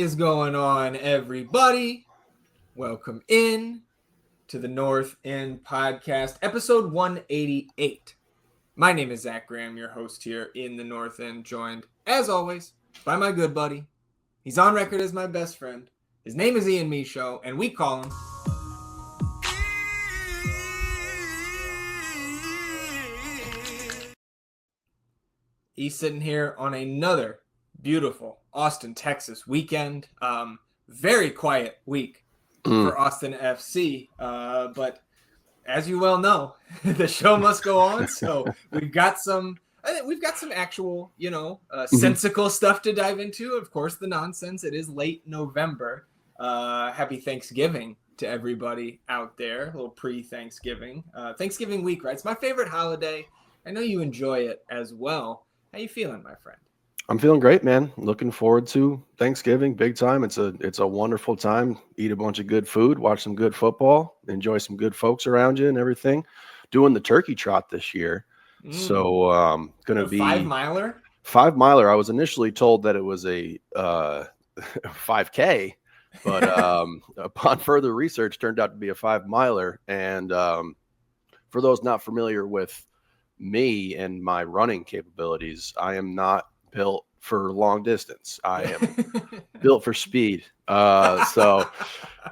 is going on, everybody? Welcome in to the North End Podcast, episode 188. My name is Zach Graham, your host here in the North End, joined, as always, by my good buddy. He's on record as my best friend. His name is Ian Michaud, and we call him... He's sitting here on another beautiful Austin, Texas weekend. Very quiet week for Austin FC. But as you well know, the show must go on. So we've got some actual, sensical stuff to dive into. Of course, the nonsense. It is late November. Happy Thanksgiving to everybody out there. A little pre-Thanksgiving. Thanksgiving week, right? It's my favorite holiday. I know you enjoy it as well. How you feeling, my friend? I'm feeling great, man. Looking forward to Thanksgiving, big time. It's a wonderful time. Eat a bunch of good food, watch some good football, enjoy some good folks around you and everything. Doing the turkey trot this year. So gonna be 5-miler. 5-miler. I was initially told that it was a 5K, but upon further research turned out to be a 5-miler. And for those not familiar with me and my running capabilities, I am not built for long distance. I am built for speed. So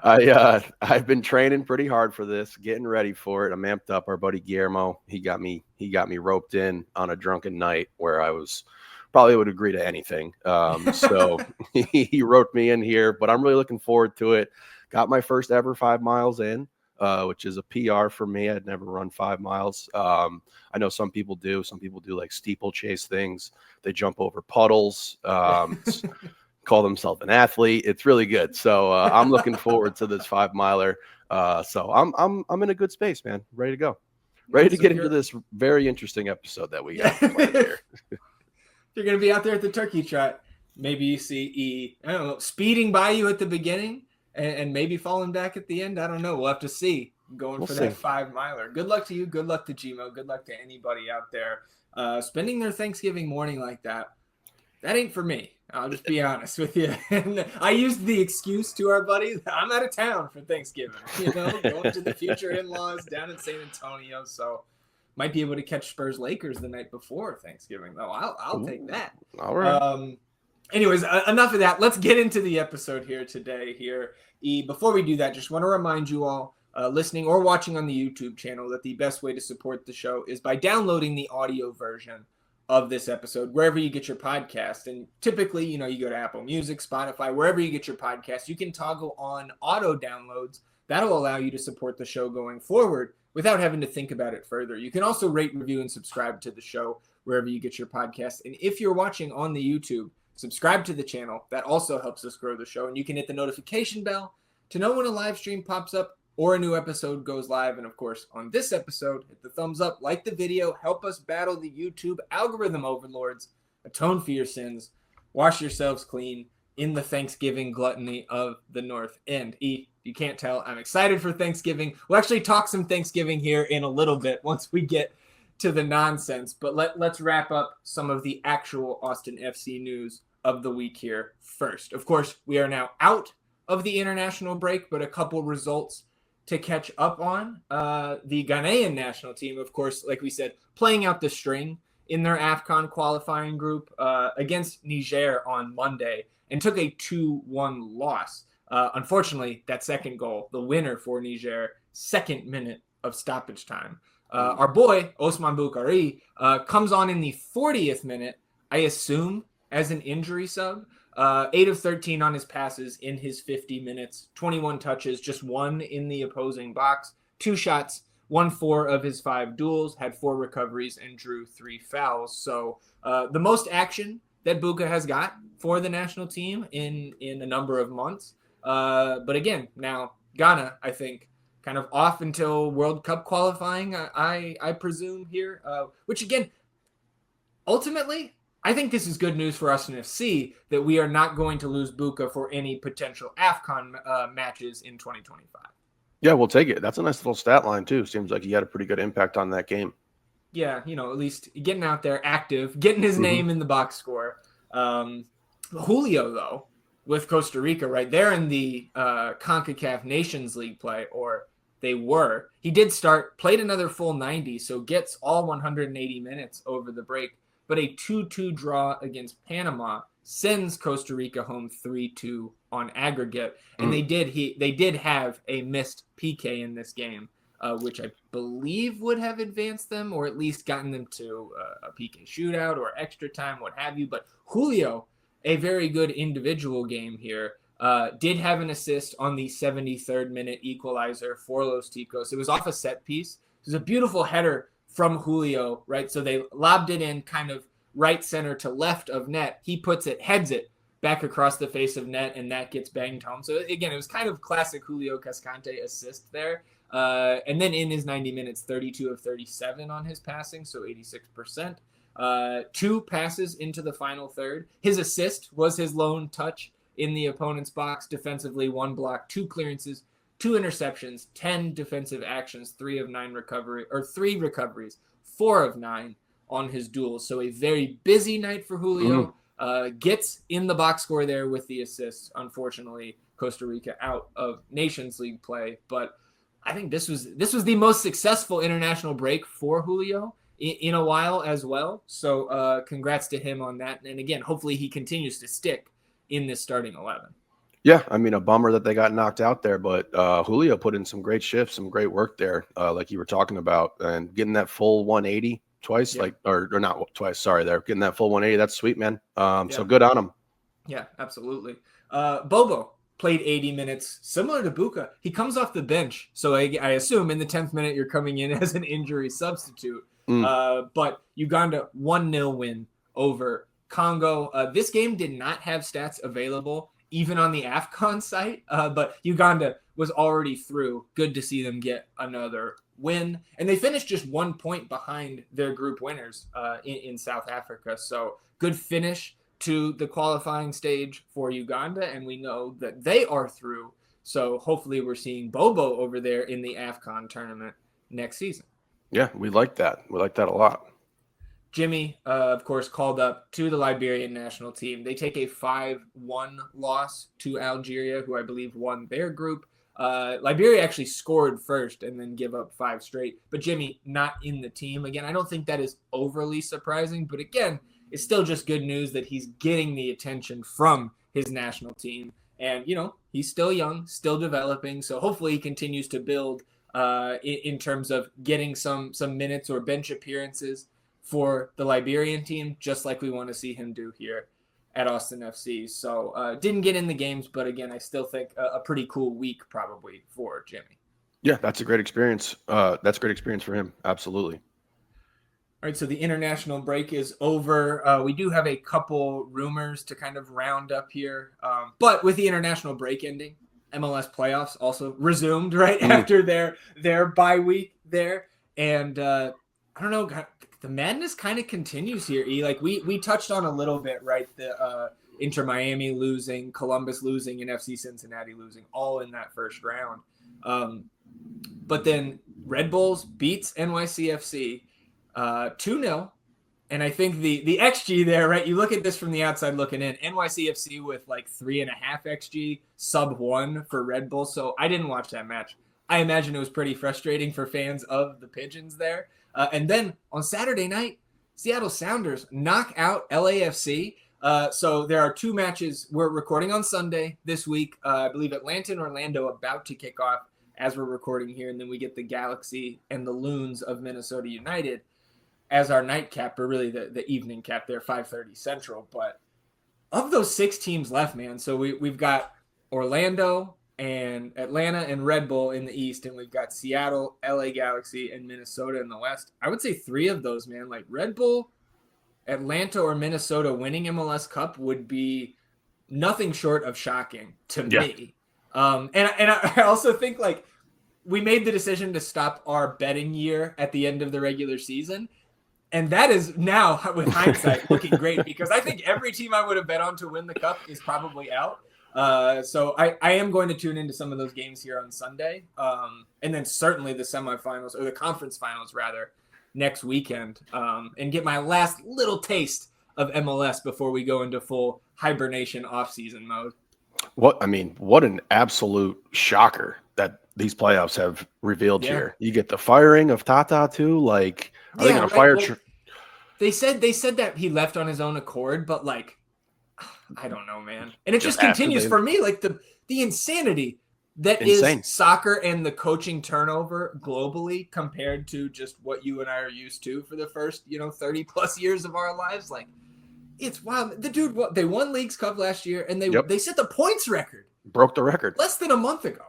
I've been training pretty hard for this, getting ready for it. I'm amped up. Our buddy Guillermo, he got me roped in on a drunken night where I was probably would agree to anything. So he roped me in here, but I'm really looking forward to it. Got my first ever 5 miles in. Which is a PR for me. I'd never run 5 miles. I know some people do. Some people do like steeplechase things. They jump over puddles, call themselves an athlete. It's really good. So I'm looking forward to this 5-miler. So I'm in a good space, man. Ready to go. Ready to get into this very interesting episode that we got planned here. You're going to be out there at the turkey trot. Maybe you see I don't know, speeding by you at the beginning. And maybe falling back at the end. I don't know. We'll have to see. We'll see. That 5-miler. Good luck to you. Good luck to Gmo. Good luck to anybody out there spending their Thanksgiving morning like that. That ain't for me. I'll just be honest with you. And I used the excuse to our buddies. I'm out of town for Thanksgiving. Going to the future in-laws down in San Antonio. So might be able to catch Spurs Lakers the night before Thanksgiving. Though I'll take that. All right. Anyways, enough of that. Let's get into the episode here today. Before we do that, just want to remind you all listening or watching on the YouTube channel that the best way to support the show is by downloading the audio version of this episode wherever you get your podcast. And typically, you go to Apple Music, Spotify, wherever you get your podcast, you can toggle on auto downloads. That'll allow you to support the show going forward without having to think about it further. You can also rate, review, and subscribe to the show wherever you get your podcast. And if you're watching on the YouTube, subscribe to the channel. That also helps us grow the show. And you can hit the notification bell to know when a live stream pops up or a new episode goes live. And of course, on this episode, hit the thumbs up, like the video, help us battle the YouTube algorithm overlords, atone for your sins, wash yourselves clean in the Thanksgiving gluttony of the North End. You can't tell, I'm excited for Thanksgiving. We'll actually talk some Thanksgiving here in a little bit once we get to the nonsense. But let's wrap up some of the actual Austin FC news of the week here first. Of course, we are now out of the international break, but a couple results to catch up on. The Ghanaian national team, of course, like we said, playing out the string in their AFCON qualifying group against Niger on Monday and took a 2-1 loss. Unfortunately, that second goal, the winner for Niger, 2nd minute of stoppage time. Our boy, Osman Boukari, comes on in the 40th minute, I assume, as an injury sub. 8 of 13 on his passes in his 50 minutes, 21 touches, just 1 in the opposing box, 2 shots, won 4 of his 5 duels, had 4 recoveries, and drew 3 fouls. So the most action that Buka has got for the national team in a number of months. But again, now Ghana, I think, kind of off until World Cup qualifying, I presume here, which again, ultimately, I think this is good news for us in FC that we are not going to lose Buka for any potential AFCON matches in 2025. Yeah, we'll take it. That's a nice little stat line, too. Seems like he had a pretty good impact on that game. Yeah, at least getting out there active, getting his name in the box score. Julio, though, with Costa Rica, right? They're in the CONCACAF Nations League play, or they were. He did start, played another full 90, so gets all 180 minutes over the break. But a 2-2 draw against Panama sends Costa Rica home 3-2 on aggregate. And they did have a missed PK in this game, which I believe would have advanced them, or at least gotten them to a PK shootout or extra time, what have you. But Julio, a very good individual game here, did have an assist on the 73rd minute equalizer for Los Ticos. It was off a set piece. It was a beautiful header from Julio, right? So they lobbed it in kind of right center to left of net. He puts it, heads it back across the face of net, and that gets banged home. So again, it was kind of classic Julio Cascante assist there. And then in his 90 minutes, 32 of 37 on his passing, so 86%. 2 passes into the final third. His assist was his lone touch in the opponent's box. Defensively, 1 block, 2 clearances, 2 interceptions, 10 defensive actions, 3 recoveries, 4 of 9 on his duels. So a very busy night for Julio. Gets in the box score there with the assists. Unfortunately, Costa Rica out of Nations League play, but I think this was the most successful international break for Julio in a while as well. So congrats to him on that. And again, hopefully he continues to stick in this starting 11. Yeah, I mean, a bummer that they got knocked out there, but Julio put in some great shifts, some great work there, like you were talking about, and getting that full 180 twice, or not twice, sorry, they're getting that full 180. That's sweet, man. So good on him. Yeah, absolutely. Bobo played 80 minutes, similar to Buka. He comes off the bench, so I assume in the 10th minute you're coming in as an injury substitute. But Uganda 1-0 win over Congo. This game did not have stats available even on the AFCON site, but Uganda was already through. Good to see them get another win. And they finished just 1 point behind their group winners in South Africa. So good finish to the qualifying stage for Uganda, and we know that they are through. So hopefully we're seeing Bobo over there in the AFCON tournament next season. Yeah, we like that. We like that a lot. Jimmy, of course, called up to the Liberian national team. They take a 5-1 loss to Algeria, who I believe won their group. Liberia actually scored first and then give up 5 straight. But Jimmy, not in the team. Again, I don't think that is overly surprising. But again, it's still just good news that he's getting the attention from his national team. And, he's still young, still developing. So hopefully he continues to build in terms of getting some minutes or bench appearances for the Liberian team, just like we want to see him do here at Austin FC. So didn't get in the games, but again, I still think a pretty cool week probably for Jimmy. Yeah, that's a great experience. That's a great experience for him. Absolutely. All right, so the international break is over. We do have a couple rumors to kind of round up here. But with the international break ending, MLS playoffs also resumed right after their bye week there. And I don't know, the madness kind of continues here. Like we touched on a little bit, right? The Inter Miami losing, Columbus losing, and FC Cincinnati losing, all in that first round. But then Red Bulls beats NYCFC 2-0. And I think the XG there, right? You look at this from the outside looking in, NYCFC with like 3.5 XG, sub 1 for Red Bull. So I didn't watch that match. I imagine it was pretty frustrating for fans of the Pigeons there. And then on Saturday night, Seattle Sounders knock out LAFC. So there are 2 matches. We're recording on Sunday this week. I believe Atlanta and Orlando about to kick off as we're recording here. And then we get the Galaxy and the Loons of Minnesota United as our nightcap, or really the evening cap there, 5:30 Central. But of those 6 teams left, man, so we've got Orlando and Atlanta and Red Bull in the East, and we've got Seattle, LA Galaxy, and Minnesota in the West. I would say 3 of those, man, like Red Bull, Atlanta, or Minnesota winning MLS Cup would be nothing short of shocking to me. And I also think, like, we made the decision to stop our betting year at the end of the regular season. And that is now, with hindsight, looking great, because I think every team I would have bet on to win the Cup is probably out. So I am going to tune into some of those games here on Sunday. And then certainly the semifinals, or the conference finals rather, next weekend, and get my last little taste of MLS before we go into full hibernation off-season mode. What an absolute shocker that these playoffs have revealed Yeah. here. You get the firing of Tata too. Like, are they Yeah, going to right. fire? Well, they said that he left on his own accord, but like, I don't know, man. And it just Just after continues they for me, like the insanity that is insane. soccer and the coaching turnover globally compared to just what you and I are used to for the first, 30 plus years of our lives. Like, it's wild. The dude, they won Leagues Cup last year, and Yep, they set the points record broke the record. less than a month ago.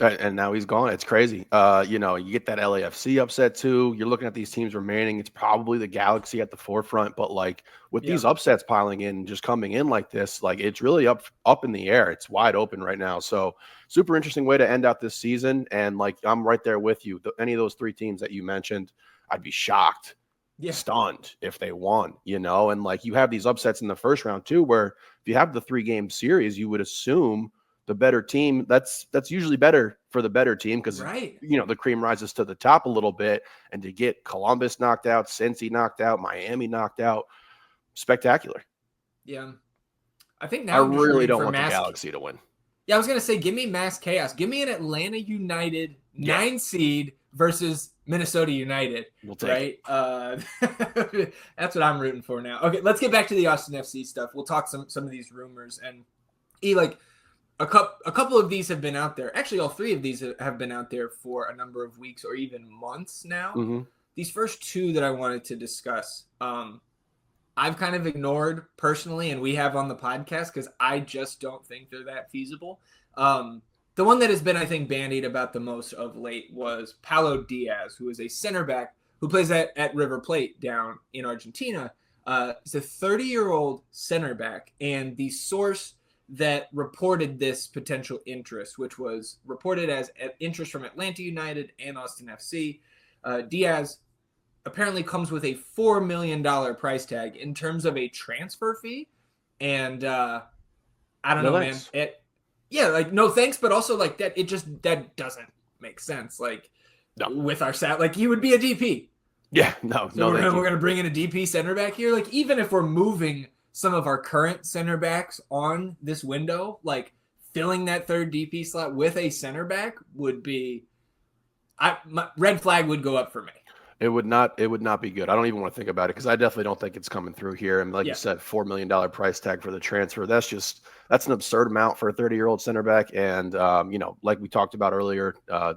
And now he's gone. It's crazy. You get that LAFC upset too. You're looking at these teams remaining. It's probably the Galaxy at the forefront, but like with Yeah. these upsets piling in, just coming in like this, like it's really up in the air. It's wide open right now. So super interesting way to end out this season. And like I'm right there with you. Any of those three teams that you mentioned, I'd be shocked, stunned if they won. And like you have these upsets in the first round too, where if you have the 3-game series, you would assume the better team, that's usually better for the better team because Right. the cream rises to the top a little bit, and to get Columbus knocked out, Cincy knocked out, Miami knocked out, spectacular. Yeah. I think I now I'm just really rooting don't for want the Galaxy to win. Yeah, I was gonna say, give me mass chaos. Give me an Atlanta United 9 seed versus Minnesota United. We'll take it. That's what I'm rooting for now. Okay, let's get back to the Austin FC stuff. We'll talk some of these rumors, and like a couple of these have been out there. Actually, all 3 of these have been out there for a number of weeks or even months now. Mm-hmm. These first 2 that I wanted to discuss, I've kind of ignored personally, and we have on the podcast because I just don't think they're that feasible. The one that has been, I think, bandied about the most of late was Paulo Diaz, who is a center back who plays at River Plate down in Argentina. He's a 30-year-old center back, and the source that reported this potential interest, which was reported as interest from Atlanta United and Austin FC, Diaz apparently comes with a $4 million price tag in terms of a transfer fee. And I don't know, thanks. man. No thanks, but also like that, that doesn't make sense. Like with our like he would be a DP. Yeah, no. We're going to bring in a DP center back here. Like even if we're moving some of our current center backs on this window, like filling that third DP slot with a center back would be, red flag would go up for me. It would not be good. I don't even want to think about it because I definitely don't think it's coming through here. And like you said, $4 million price tag for the transfer. That's an absurd amount for a 30-year-old center back. And, like we talked about earlier,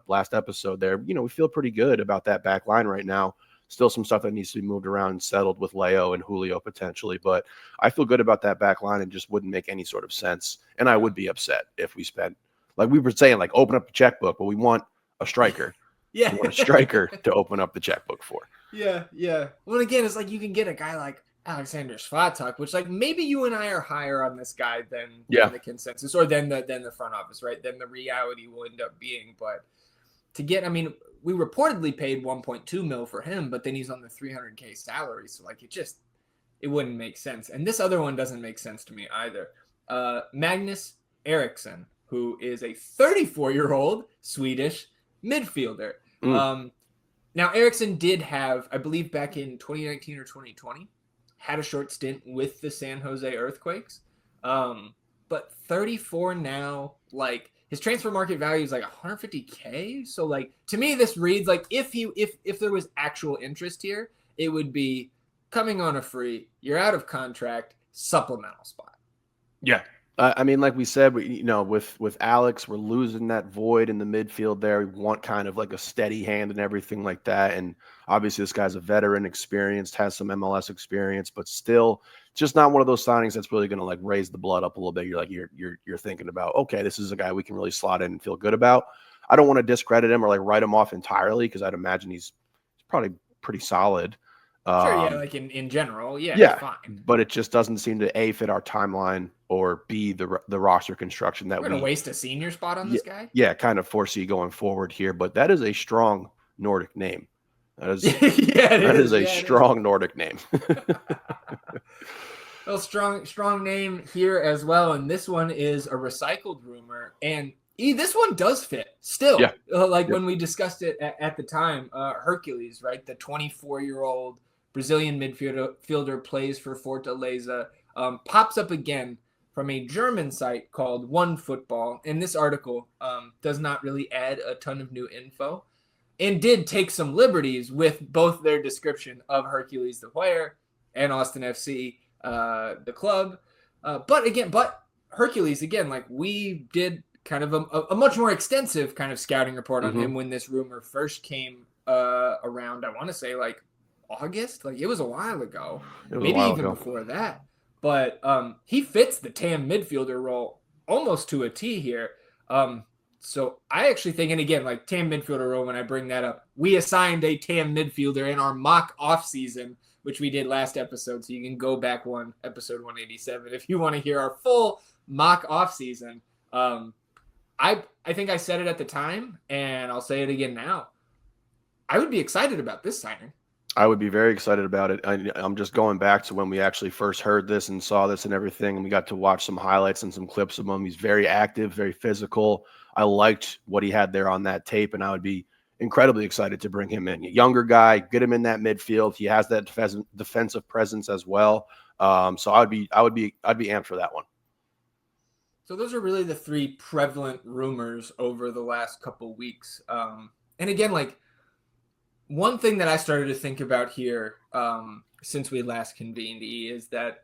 last episode there, we feel pretty good about that back line right now. Still some stuff that needs to be moved around and settled with Leo and Julio potentially. But I feel good about that back line and just wouldn't make any sort of sense. And I would be upset if we spent, like we were saying, like open up the checkbook, but we want a striker. Yeah. You want a striker to open up the checkbook for. Yeah. Well, again, it's like you can get a guy like Alexander Svatak, which like maybe you and I are higher on this guy than the consensus or than the front office, right? Than the reality will end up being. But to get, we reportedly paid 1.2 mil for him, but then he's on the 300K salary. So like it wouldn't make sense. And this other one doesn't make sense to me either. Magnus Eriksson, who is a 34-year-old Swedish midfielder. Now Eriksson did have, I believe back in 2019 or 2020, had a short stint with the San Jose Earthquakes. But 34 now, like his transfer market value is like 150K. So like to me, this reads like if there was actual interest here, it would be coming on a free, you're out of contract, supplemental spot. Yeah. Like we said, with Alex, we're losing that void in the midfield there. We want kind of like a steady hand and everything like that. And obviously this guy's a veteran, experienced, has some MLS experience, but still just not one of those signings that's really going to like raise the blood up a little bit. You're like, you're thinking about, okay, this is a guy we can really slot in and feel good about. I don't want to discredit him or like write him off entirely because I'd imagine he's probably pretty solid. Sure, yeah, like in general, yeah, fine. But it just doesn't seem to A, fit our timeline, or B, the roster construction that we're going to waste a senior spot on this guy. Yeah, kind of foresee going forward here. But that is a strong Nordic name. That is a strong Nordic name. Well, strong name here as well. And this one is a recycled rumor, and this one does fit still. Yeah. When we discussed it at the time, Hercules, right? The 24-year-old Brazilian midfielder plays for Fortaleza, pops up again from a German site called One Football. And this article does not really add a ton of new info and did take some liberties with both their description of Hercules the player and Austin FC, the club. But Hercules, again, like we did kind of a much more extensive kind of scouting report on him when this rumor first came around. I want to say like August, like it was a while ago, maybe even before that. But he fits the TAM midfielder role almost to a T here. So I actually think, and again, like TAM midfielder role, when I bring that up, we assigned a TAM midfielder in our mock off season, which we did last episode. So you can go back episode 187 if you want to hear our full mock off season. I think I said it at the time, and I'll say it again now. I would be excited about this signing. I would be very excited about it. I'm just going back to when we actually first heard this and saw this and everything, and we got to watch some highlights and some clips of him. He's very active, very physical. I liked what he had there on that tape, and I would be incredibly excited to bring him in. A younger guy, get him in that midfield. He has that defensive presence as well. So I'd be amped for that one. So those are really the three prevalent rumors over the last couple weeks. And again, like one thing that I started to think about here since we last convened is that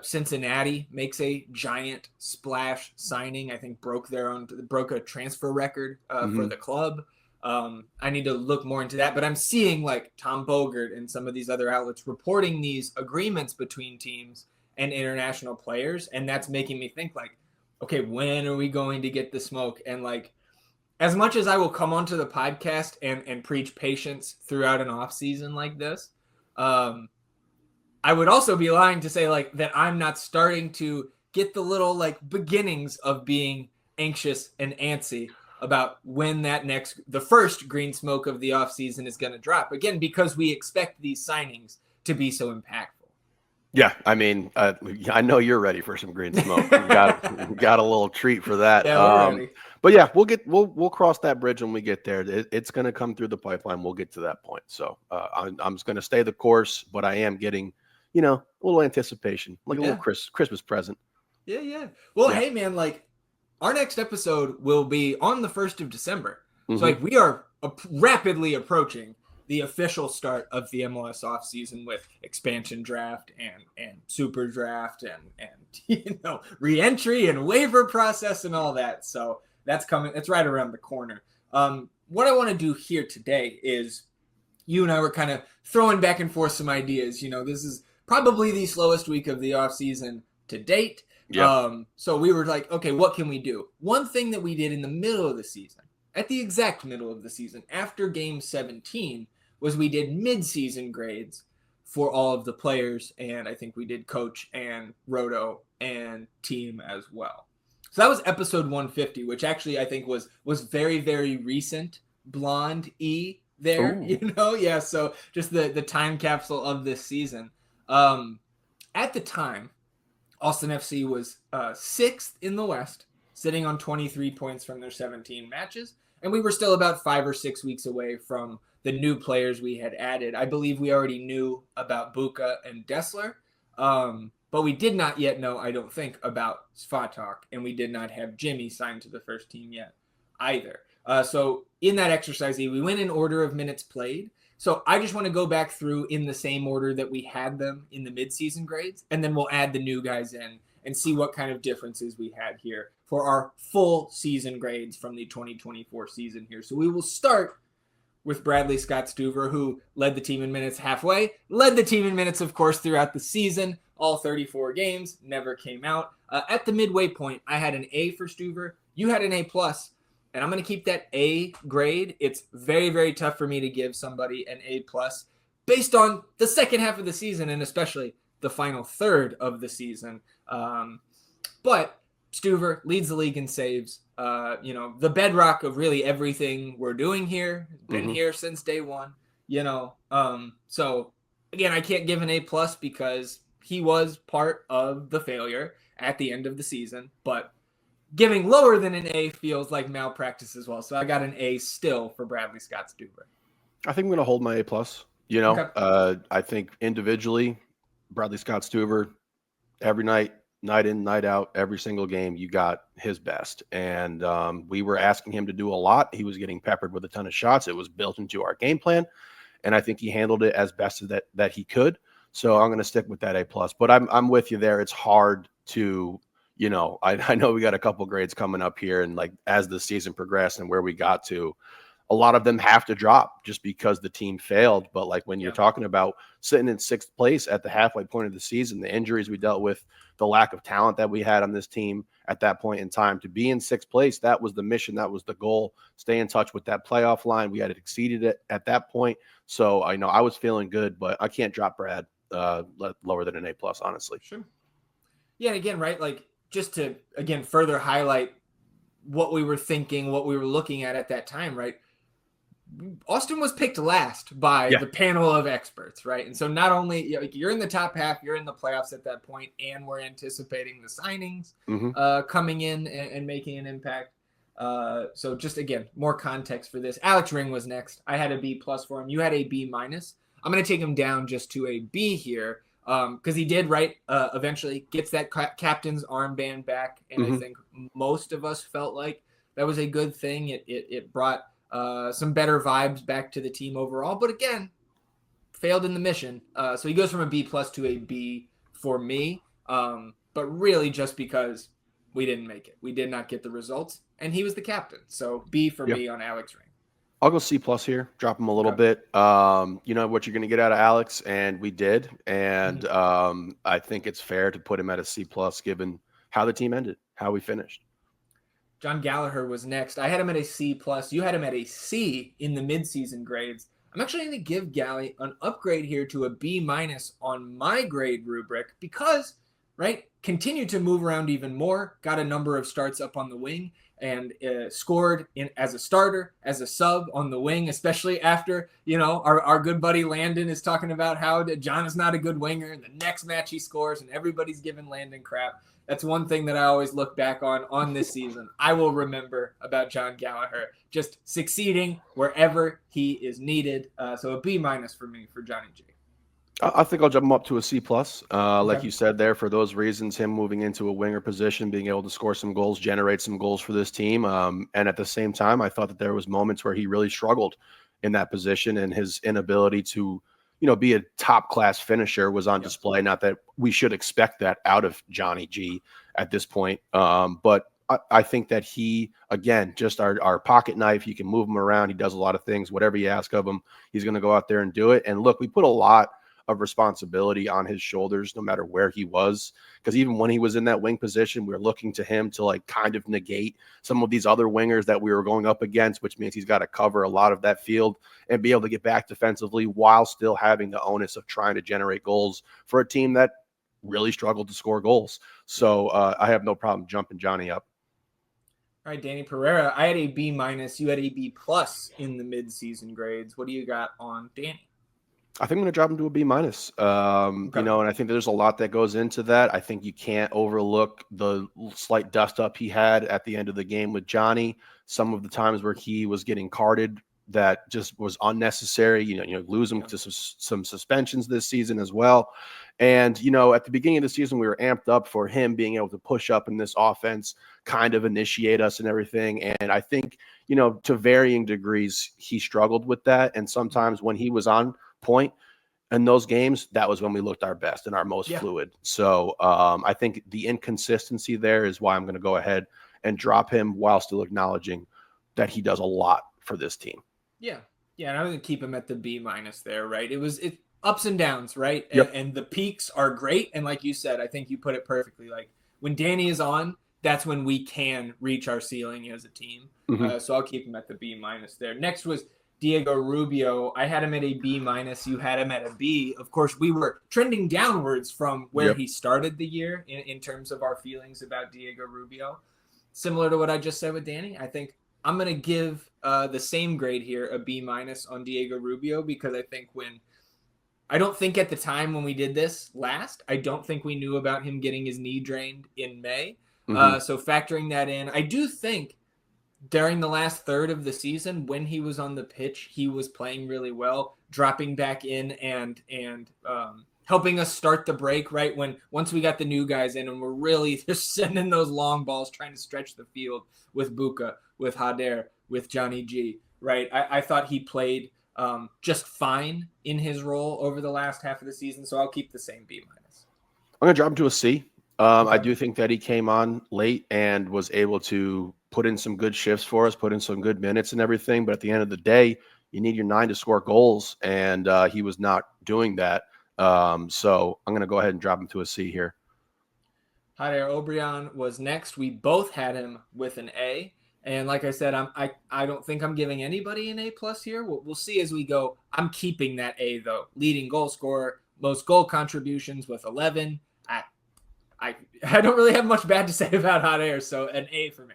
Cincinnati makes a giant splash signing. I think broke a transfer record for the club. I need to look more into that, but I'm seeing like Tom Bogert and some of these other outlets reporting these agreements between teams and international players. And that's making me think like, okay, when are we going to get the smoke? And like, as much as I will come onto the podcast and preach patience throughout an off season like this, I would also be lying to say like that I'm not starting to get the little like beginnings of being anxious and antsy about when the first green smoke of the off season is going to drop again, because we expect these signings to be so impactful. Yeah, I mean, I know you're ready for some green smoke. You got a little treat for that. Yeah, we're ready. But yeah, we'll cross that bridge when we get there. It's going to come through the pipeline. We'll get to that point. So I'm just going to stay the course, but I am getting, a little anticipation, like a little Christmas present. Yeah. Well, hey man, like our next episode will be on the 1st of December. So like we are rapidly approaching the official start of the MLS offseason with expansion draft and super draft and re-entry and waiver process and all that. So that's coming. That's right around the corner. What I want to do here today is you and I were kind of throwing back and forth some ideas. This is probably the slowest week of the offseason to date. Yeah. So we were like, okay, what can we do? One thing that we did in the middle of the season, at the exact middle of the season, after game 17, was we did mid-season grades for all of the players, and I think we did coach and roto and team as well. So that was episode 150, which actually I think was very, very recent blonde there. Ooh. Yeah, so just the time capsule of this season. At the time, Austin FC was 6th in the West, sitting on 23 points from their 17 matches, and we were still about 5 or 6 weeks away from the new players we had added. I believe we already knew about Buka and Dessler, but we did not yet know, I don't think, about Svatok, and we did not have Jimmy signed to the first team yet either. So in that exercise, we went in order of minutes played. So I just want to go back through in the same order that we had them in the midseason grades, and then we'll add the new guys in and see what kind of differences we had here for our full season grades from the 2024 season here. So we will start with Bradley Scott Stuver, who led the team in minutes halfway, led the team in minutes, of course, throughout the season, all 34 games, never came out. At the midway point, I had an A for Stuver. You had an A+, and I'm going to keep that A grade. It's very, very tough for me to give somebody an A+ based on the second half of the season and especially the final third of the season. But Stuver leads the league in saves. The bedrock of really everything we're doing here. Been here since day one. So again, I can't give an A+ because he was part of the failure at the end of the season. But giving lower than an A feels like malpractice as well. So I got an A still for Bradley Scott Stuver. I think I'm going to hold my A+. Okay. I think individually, Bradley Scott Stuver, every night, night in, night out, every single game, you got his best. And we were asking him to do a lot. He was getting peppered with a ton of shots. It was built into our game plan. And I think he handled it as best as that he could. So I'm going to stick with that A+. But I'm with you there. It's hard to, I know we got a couple grades coming up here, and like as the season progressed and where we got to, a lot of them have to drop just because the team failed. But like when you're talking about sitting in 6th place at the halfway point of the season, the injuries we dealt with, the lack of talent that we had on this team at that point in time, to be in 6th place, that was the mission. That was the goal. Stay in touch with that playoff line. We had exceeded it at that point. So I know I was feeling good, but I can't drop Brad lower than an A+, honestly. Sure. Yeah. And again, right. Like just to, again, further highlight what we were thinking, what we were looking at that time, right? Austin was picked last by the panel of experts, right? And so not only you're in the top half, you're in the playoffs at that point, and we're anticipating the signings coming in and making an impact. So just again, more context for this. Alex Ring was next. I had a B+ for him. You had a B-. I'm going to take him down just to a B here because he did eventually gets that captain's armband back, and I think most of us felt like that was a good thing. It brought some better vibes back to the team overall, but again, failed in the mission. So he goes from a B+ to a B for me, but really just because we didn't make it. We did not get the results, and he was the captain. So B for me on Alex Ring. I'll go C+ here, drop him a little bit. You know what you're going to get out of Alex, and we did. And I think it's fair to put him at a C+ given how the team ended, how we finished. John Gallagher was next. I had him at a C+. You had him at a C in the midseason grades. I'm actually going to give Gally an upgrade here to a B- on my grade rubric because, continued to move around even more, got a number of starts up on the wing, and scored as a starter, as a sub on the wing, especially after, our good buddy Landon is talking about how John is not a good winger, and the next match he scores, and everybody's giving Landon crap. That's one thing that I always look back on this season. I will remember about John Gallagher just succeeding wherever he is needed. So a B- for me for Johnny G. I think I'll jump him up to a C+. Like you said there, for those reasons, him moving into a winger position, being able to score some goals, generate some goals for this team. And at the same time, I thought that there was moments where he really struggled in that position, and his inability to be a top-class finisher was on display. Not that we should expect that out of Johnny G at this point. But I think that he, again, just our pocket knife, you can move him around. He does a lot of things. Whatever you ask of him, he's going to go out there and do it. And look, we put a lot of responsibility on his shoulders, no matter where he was. Because even when he was in that wing position, we were looking to him to kind of negate some of these other wingers that we were going up against, which means he's got to cover a lot of that field and be able to get back defensively while still having the onus of trying to generate goals for a team that really struggled to score goals. So I have no problem jumping Johnny up. All right, Danny Pereira, I had a B-. You had a B+ in the midseason grades. What do you got on Danny? I think I'm going to drop him to a B-. And I think there's a lot that goes into that. I think you can't overlook the slight dust up he had at the end of the game with Johnny. Some of the times where he was getting carded that just was unnecessary. Lose him to some suspensions this season as well. And, at the beginning of the season, we were amped up for him being able to push up in this offense, kind of initiate us and everything. And I think, to varying degrees, he struggled with that. And sometimes when he was on point in those games, that was when we looked our best and our most fluid. So I think the inconsistency there is why I'm going to go ahead and drop him while still acknowledging that he does a lot for this team. Yeah. And I'm going to keep him at the B- there, right? It ups and downs, right? Yep. And the peaks are great. And like you said, I think you put it perfectly. Like when Danny is on, that's when we can reach our ceiling as a team. So I'll keep him at the B- there. Next was Diego Rubio. I had him at a B-. You had him at a B. Of course, we were trending downwards from where he started the year in terms of our feelings about Diego Rubio. Similar to what I just said with Danny, I think I'm going to give the same grade here, a B- on Diego Rubio, because I don't think at the time when we did this last, I don't think we knew about him getting his knee drained in May. So factoring that in, I do think during the last third of the season, when he was on the pitch, he was playing really well, dropping back in and helping us start the break, right? Once we got the new guys in and we're really just sending those long balls, trying to stretch the field with Buka, with Hader, with Johnny G, right? I thought he played just fine in his role over the last half of the season, so I'll keep the same B-. I'm going to drop him to a C. Okay. I do think that he came on late and was able to put in some good shifts for us, put in some good minutes and everything. But at the end of the day, you need your 9 to score goals, and he was not doing that. So I'm going to go ahead and drop him to a C here. Javier Obrian was next. We both had him with an A. And like I said, I don't think I'm giving anybody an A plus here. We'll see as we go. I'm keeping that A though. Leading goal scorer, most goal contributions with 11. I don't really have much bad to say about Hader, so an A for me.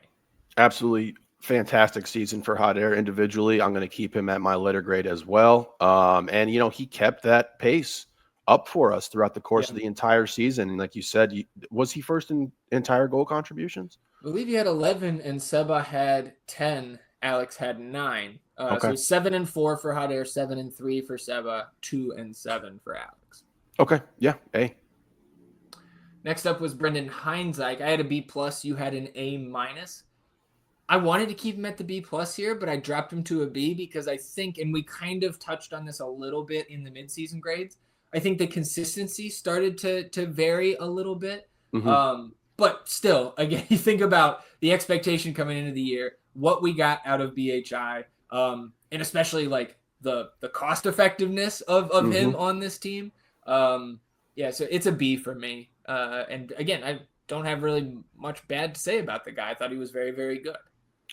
Absolutely fantastic season for Hader individually. I'm going to keep him at my letter grade as well. And he kept that pace up for us throughout the course of the entire season. And like you said, was he first in entire goal contributions? I believe he had 11 and Seba had 10. Alex had 9. Okay. So 7 and 4 for Hader, 7 and 3 for Seba, 2 and 7 for Alex. Okay. Yeah. A. Next up was Brendan Heinzike. I had a B plus. You had an A minus. I wanted to keep him at the B plus here, but I dropped him to a B because I think, and we kind of touched on this a little bit in the midseason grades, I think the consistency started to vary a little bit. Mm-hmm. But still, again, you think about the expectation coming into the year, what we got out of BHI, and especially like the cost effectiveness of Mm-hmm. him on this team. Yeah, so it's a B for me. And again, I don't have really much bad to say about the guy. I thought he was very, very good.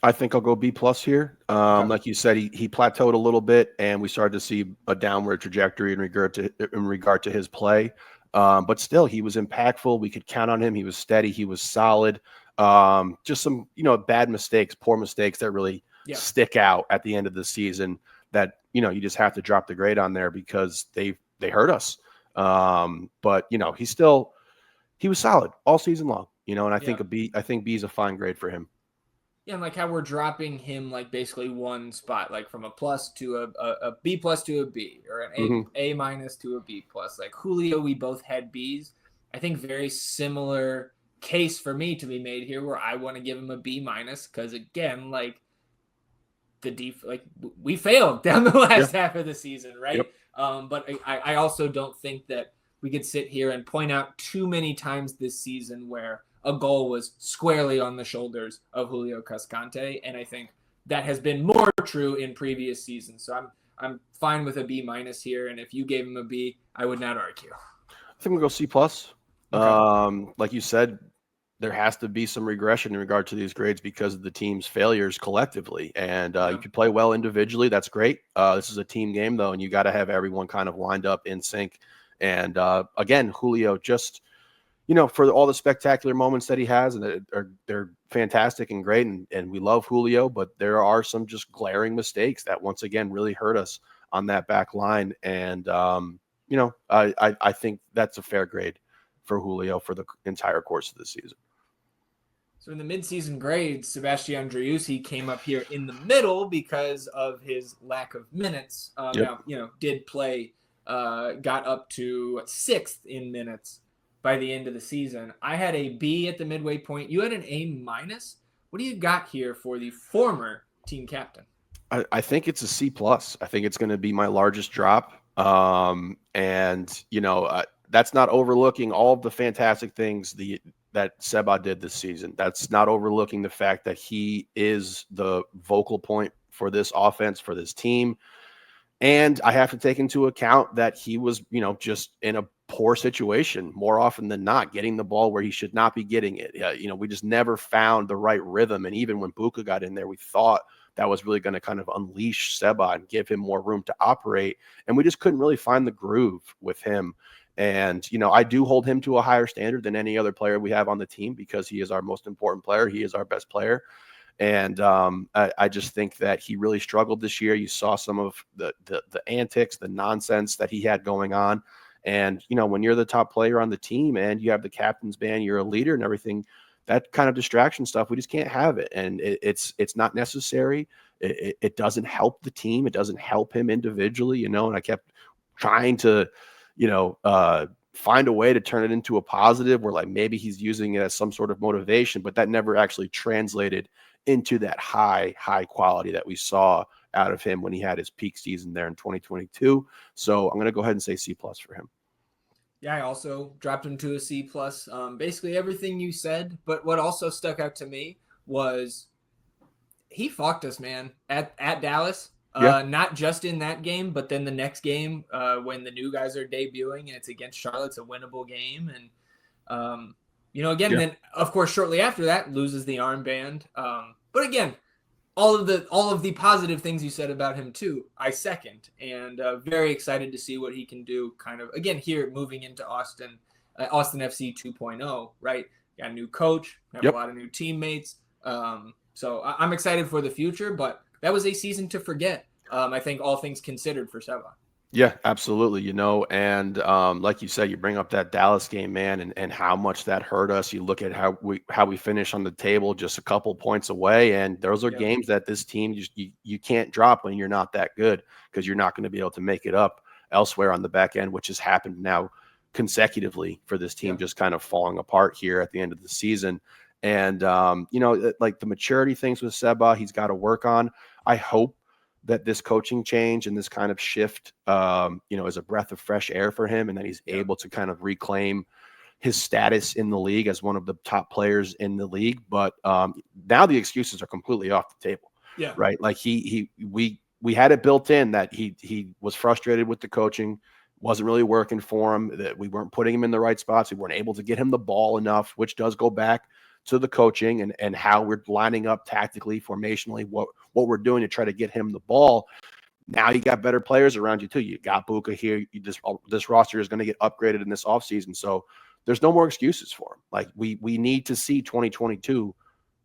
I think I'll go B plus here. Okay. Like you said, he plateaued a little bit, and we started to see a downward trajectory in regard to his play. But still, he was impactful. We could count on him. He was steady. He was solid. Just some bad mistakes, poor mistakes that really stick out at the end of the season. That you just have to drop the grade on there because they hurt us. But he was solid all season long. And I think B is a fine grade for him. Yeah, and like how we're dropping him like basically one spot, like from a plus to a B plus to a B, or an A minus to a B plus. Like Julio, we both had Bs. I think very similar case for me to be made here, where I want to give him a B minus because again, like we failed down the last half of the season, right? Yep. But I also don't think that we could sit here and point out too many times this season where a goal was squarely on the shoulders of Julio Cascante, and I think that has been more true in previous seasons. So I'm fine with a B minus here, and if you gave him a B, I would not argue. I think we'll go C plus. Okay. Like you said, there has to be some regression in regard to these grades because of the team's failures collectively. And you could play well individually. That's great. This is a team game, though, and you got to have everyone kind of lined up in sync. And again, Julio just – for all the spectacular moments that he has, and they're fantastic and great, and we love Julio, but there are some just glaring mistakes that once again really hurt us on that back line. And I think that's a fair grade for Julio for the entire course of the season. So in the midseason grades, Sebastian Driussi came up here in the middle because of his lack of minutes. Now, did play, got up to 6th in minutes by the end of the season. I had a B at the midway point. You had an A minus. What do you got here for the former team captain? I think it's a C plus. I think it's going to be my largest drop. That's not overlooking all of the fantastic things that Seba did this season. That's not overlooking the fact that he is the vocal point for this offense, for this team. And I have to take into account that he was, just in a poor situation more often than not, getting the ball where he should not be getting it. We just never found the right rhythm. And even when Buka got in there, we thought that was really going to kind of unleash Seba and give him more room to operate. And we just couldn't really find the groove with him. And, I do hold him to a higher standard than any other player we have on the team because he is our most important player. He is our best player. And I just think that he really struggled this year. You saw some of the antics, the nonsense that he had going on. And, when you're the top player on the team and you have the captain's band, you're a leader and everything, that kind of distraction stuff, we just can't have it. And it's not necessary. It doesn't help the team. It doesn't help him individually, and I kept trying to, find a way to turn it into a positive where like maybe he's using it as some sort of motivation, but that never actually translated into that high quality that we saw out of him when he had his peak season there in 2022. So I'm going to go ahead and say C+ for him. Yeah, I also dropped him to a C+. Basically everything you said, but what also stuck out to me was he fucked us, man, at Dallas. Yeah. Not just in that game, but then the next game when the new guys are debuting and it's against Charlotte, it's a winnable game. And, again, then, of course, shortly after that, loses the armband. But again, all of the positive things you said about him, too, I second. And very excited to see what he can do kind of, again, here moving into Austin FC 2.0, right? Got a new coach, have a lot of new teammates. So I'm excited for the future, but that was a season to forget. I think all things considered for Seba. Yeah, absolutely. And like you said, you bring up that Dallas game, man, and how much that hurt us. You look at how we finish on the table just a couple points away, and those are games that this team you can't drop when you're not that good, because you're not going to be able to make it up elsewhere on the back end, which has happened now consecutively for this team, just kind of falling apart here at the end of the season. And like the maturity things with Seba, he's got to work on. I hope that this coaching change and this kind of shift, is a breath of fresh air for him, and that he's able to kind of reclaim his status in the league as one of the top players in the league. But now the excuses are completely off the table. Yeah. Right. Like we had it built in that he was frustrated with the coaching, wasn't really working for him, that we weren't putting him in the right spots. We weren't able to get him the ball enough, which does go back to the coaching and how we're lining up tactically, formationally, what we're doing to try to get him the ball. Now you got better players around you too. You got Buka here. This roster is going to get upgraded in this offseason. So there's no more excuses for him. Like we need to see 2022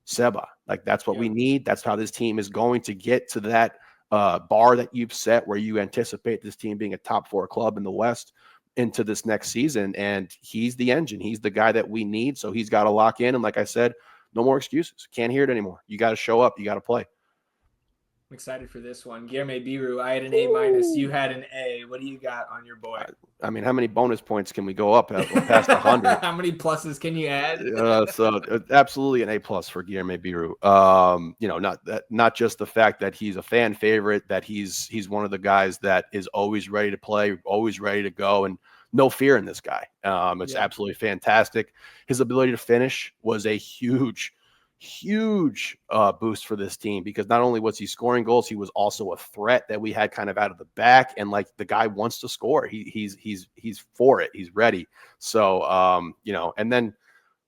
Seba. Like that's what we need. That's how this team is going to get to that bar that you've set, where you anticipate this team being a top 4 club in the West into this next season. And he's the engine. He's the guy that we need. So he's got to lock in. And like I said, no more excuses. Can't hear it anymore. You got to show up. You got to play. I'm excited for this one. Guilherme Biru, I had an A-. You had an A. What do you got on your boy? I mean, how many bonus points can we go up past 100? How many pluses can you add? So absolutely an A+ for Guilherme Biru. Not just the fact that he's a fan favorite, that he's one of the guys that is always ready to play, always ready to go, and no fear in this guy. It's absolutely fantastic. His ability to finish was a huge boost for this team, because not only was he scoring goals, he was also a threat that we had kind of out of the back, and like the guy wants to score. He's for it. He's ready. So and then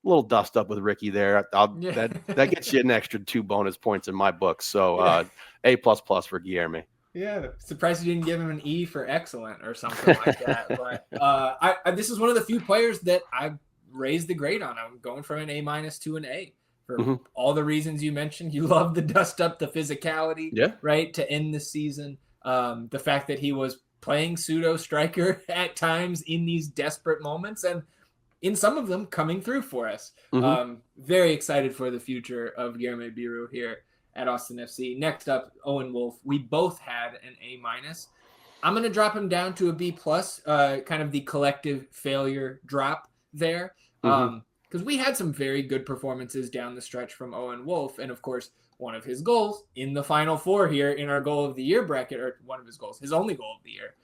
a little dust up with Ricky there. That gets you an extra 2 bonus points in my book. So A++ for Guilherme. Yeah, surprised you didn't give him an E for excellent or something like that. But this is one of the few players that I've raised the grade on. I'm going from an A- to an A for all the reasons you mentioned. You love the dust up, the physicality, right, to end the season. The fact that he was playing pseudo striker at times in these desperate moments, and in some of them coming through for us. Very excited for the future of Guilherme Biru here at Austin FC. Next up, Owen Wolff. We both had an A-. I'm going to drop him down to a B+, kind of the collective failure drop there. Because we had some very good performances down the stretch from Owen Wolff. And of course, one of his goals in the Final Four here in our goal of the year bracket, or one of his goals, his only goal of the year.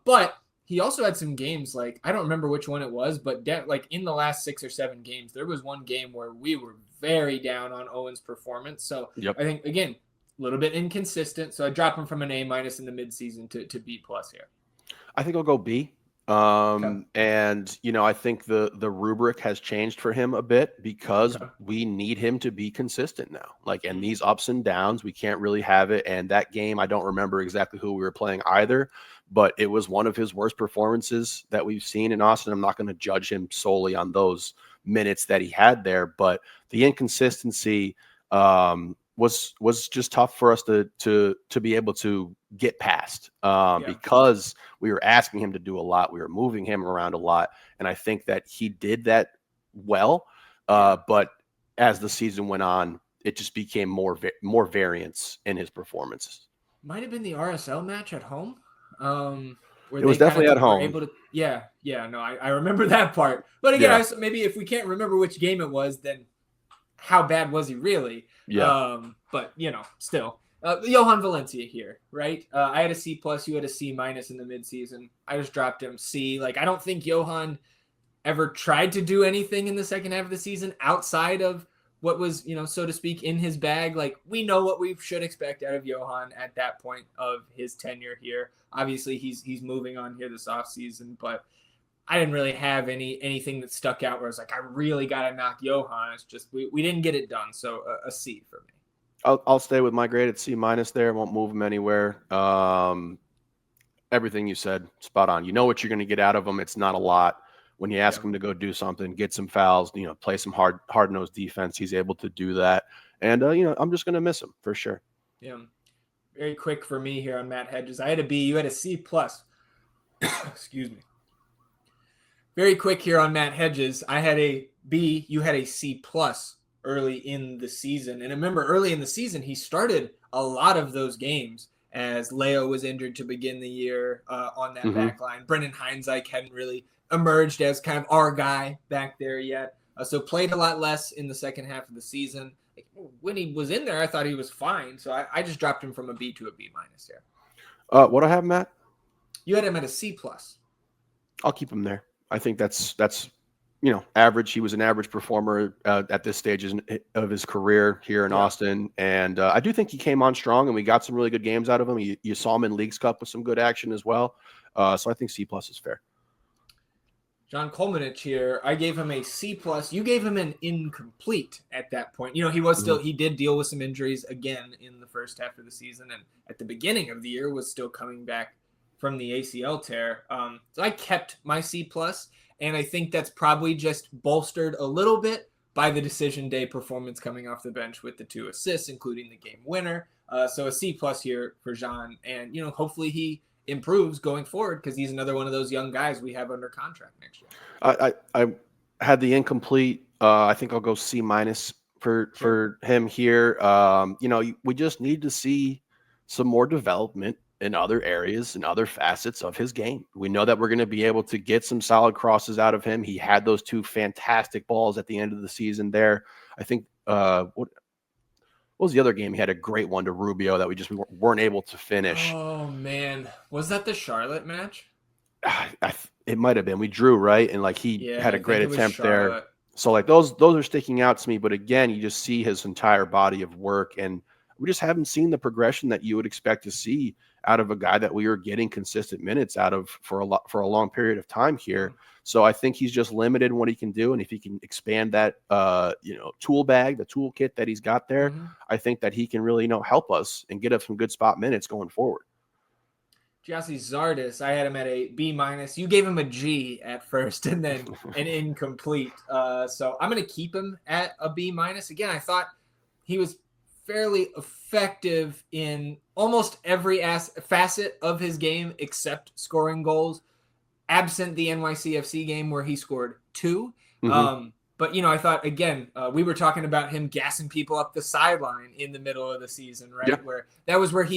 But he also had some games, like, I don't remember which one it was, but like in the last 6 or 7 games, there was one game where we were very down on Owen's performance. So I think, again, a little bit inconsistent. So I drop him from an A- in the midseason to B+ here. I think I'll go B. And I think the rubric has changed for him a bit, because we need him to be consistent now. Like, and these ups and downs, we can't really have it. And that game, I don't remember exactly who we were playing either, but it was one of his worst performances that we've seen in Austin. I'm not going to judge him solely on those minutes that he had there, but the inconsistency was just tough for us to be able to get past, because we were asking him to do a lot. We were moving him around a lot. And I think that he did that well. But as the season went on, it just became more variance in his performances. Might have been the RSL match at home. where It was they kind definitely at of were home. able to. Yeah, no, I remember that part. But again, Yeah. maybe if we can't remember which game it was, then how bad was he really? Yeah. But still, Johan Valencia here, right? I had a C plus, you had a C minus in the midseason. I just dropped him C. Like, I don't think Johan ever tried to do anything in the second half of the season outside of what was, so to speak, in his bag. Like, we know what we should expect out of Johan at that point of his tenure here. Obviously, he's moving on here this offseason, but I didn't really have anything that stuck out where I was like, I really got to knock Johan. It's just we didn't get it done. So a C for me. I'll stay with my grade at C minus there. Won't move him anywhere. Everything you said, spot on. You know what you're going to get out of him. It's not a lot. When you ask him to go do something, get some fouls, play some hard-nosed defense, he's able to do that. And, I'm just going to miss him for sure. Yeah. Very quick for me here on Matt Hedges. I had a B. You had a C plus. Excuse me. Very quick here on Matt Hedges. I had a B. You had a C plus early in the season. And remember, early in the season, he started a lot of those games as Leo was injured to begin the year on that back line. Brendan Heinzike hadn't really emerged as kind of our guy back there yet. So played a lot less in the second half of the season. When he was in there, I thought he was fine. So I just dropped him from a B to a B minus here. What I have, Matt? You had him at a C plus. I'll keep him there. I think that's average. He was an average performer at this stage of his career here in Austin. And I do think he came on strong, and we got some really good games out of him. You saw him in Leagues Cup with some good action as well. So I think C plus is fair. John Kolmanich here, I gave him a C plus. You gave him an incomplete at that point. He was still, he did deal with some injuries again in the first half of the season, and at the beginning of the year was still coming back from the ACL tear. So I kept my C plus, and I think that's probably just bolstered a little bit by the decision day performance coming off the bench with the 2 assists, including the game winner. So a C plus here for John, and hopefully he improves going forward because he's another one of those young guys we have under contract next year. I had the incomplete. I think I'll go C minus for him here. We just need to see some more development in other areas and other facets of his game. We know that we're going to be able to get some solid crosses out of him. He had those 2 fantastic balls at the end of the season there. I think what was the other game? He had a great one to Rubio that we just weren't able to finish. Oh, man. Was that the Charlotte match? It might have been. We drew, right? And he had a great attempt there. So those are sticking out to me. But again, you just see his entire body of work, and we just haven't seen the progression that you would expect to see out of a guy that we are getting consistent minutes out of for a long period of time here. So I think he's just limited in what he can do. And if he can expand that, tool bag, the toolkit that he's got there, I think that he can really, help us and get us some good spot minutes going forward. Gyasi Zardes, I had him at a B minus. You gave him a G at first and then an incomplete. So I'm going to keep him at a B minus. Again, I thought he was fairly effective in almost every facet of his game except scoring goals, absent the NYCFC game where he scored 2. But, I thought, again, we were talking about him gassing people up the sideline in the middle of the season, right? Yeah. Where that was where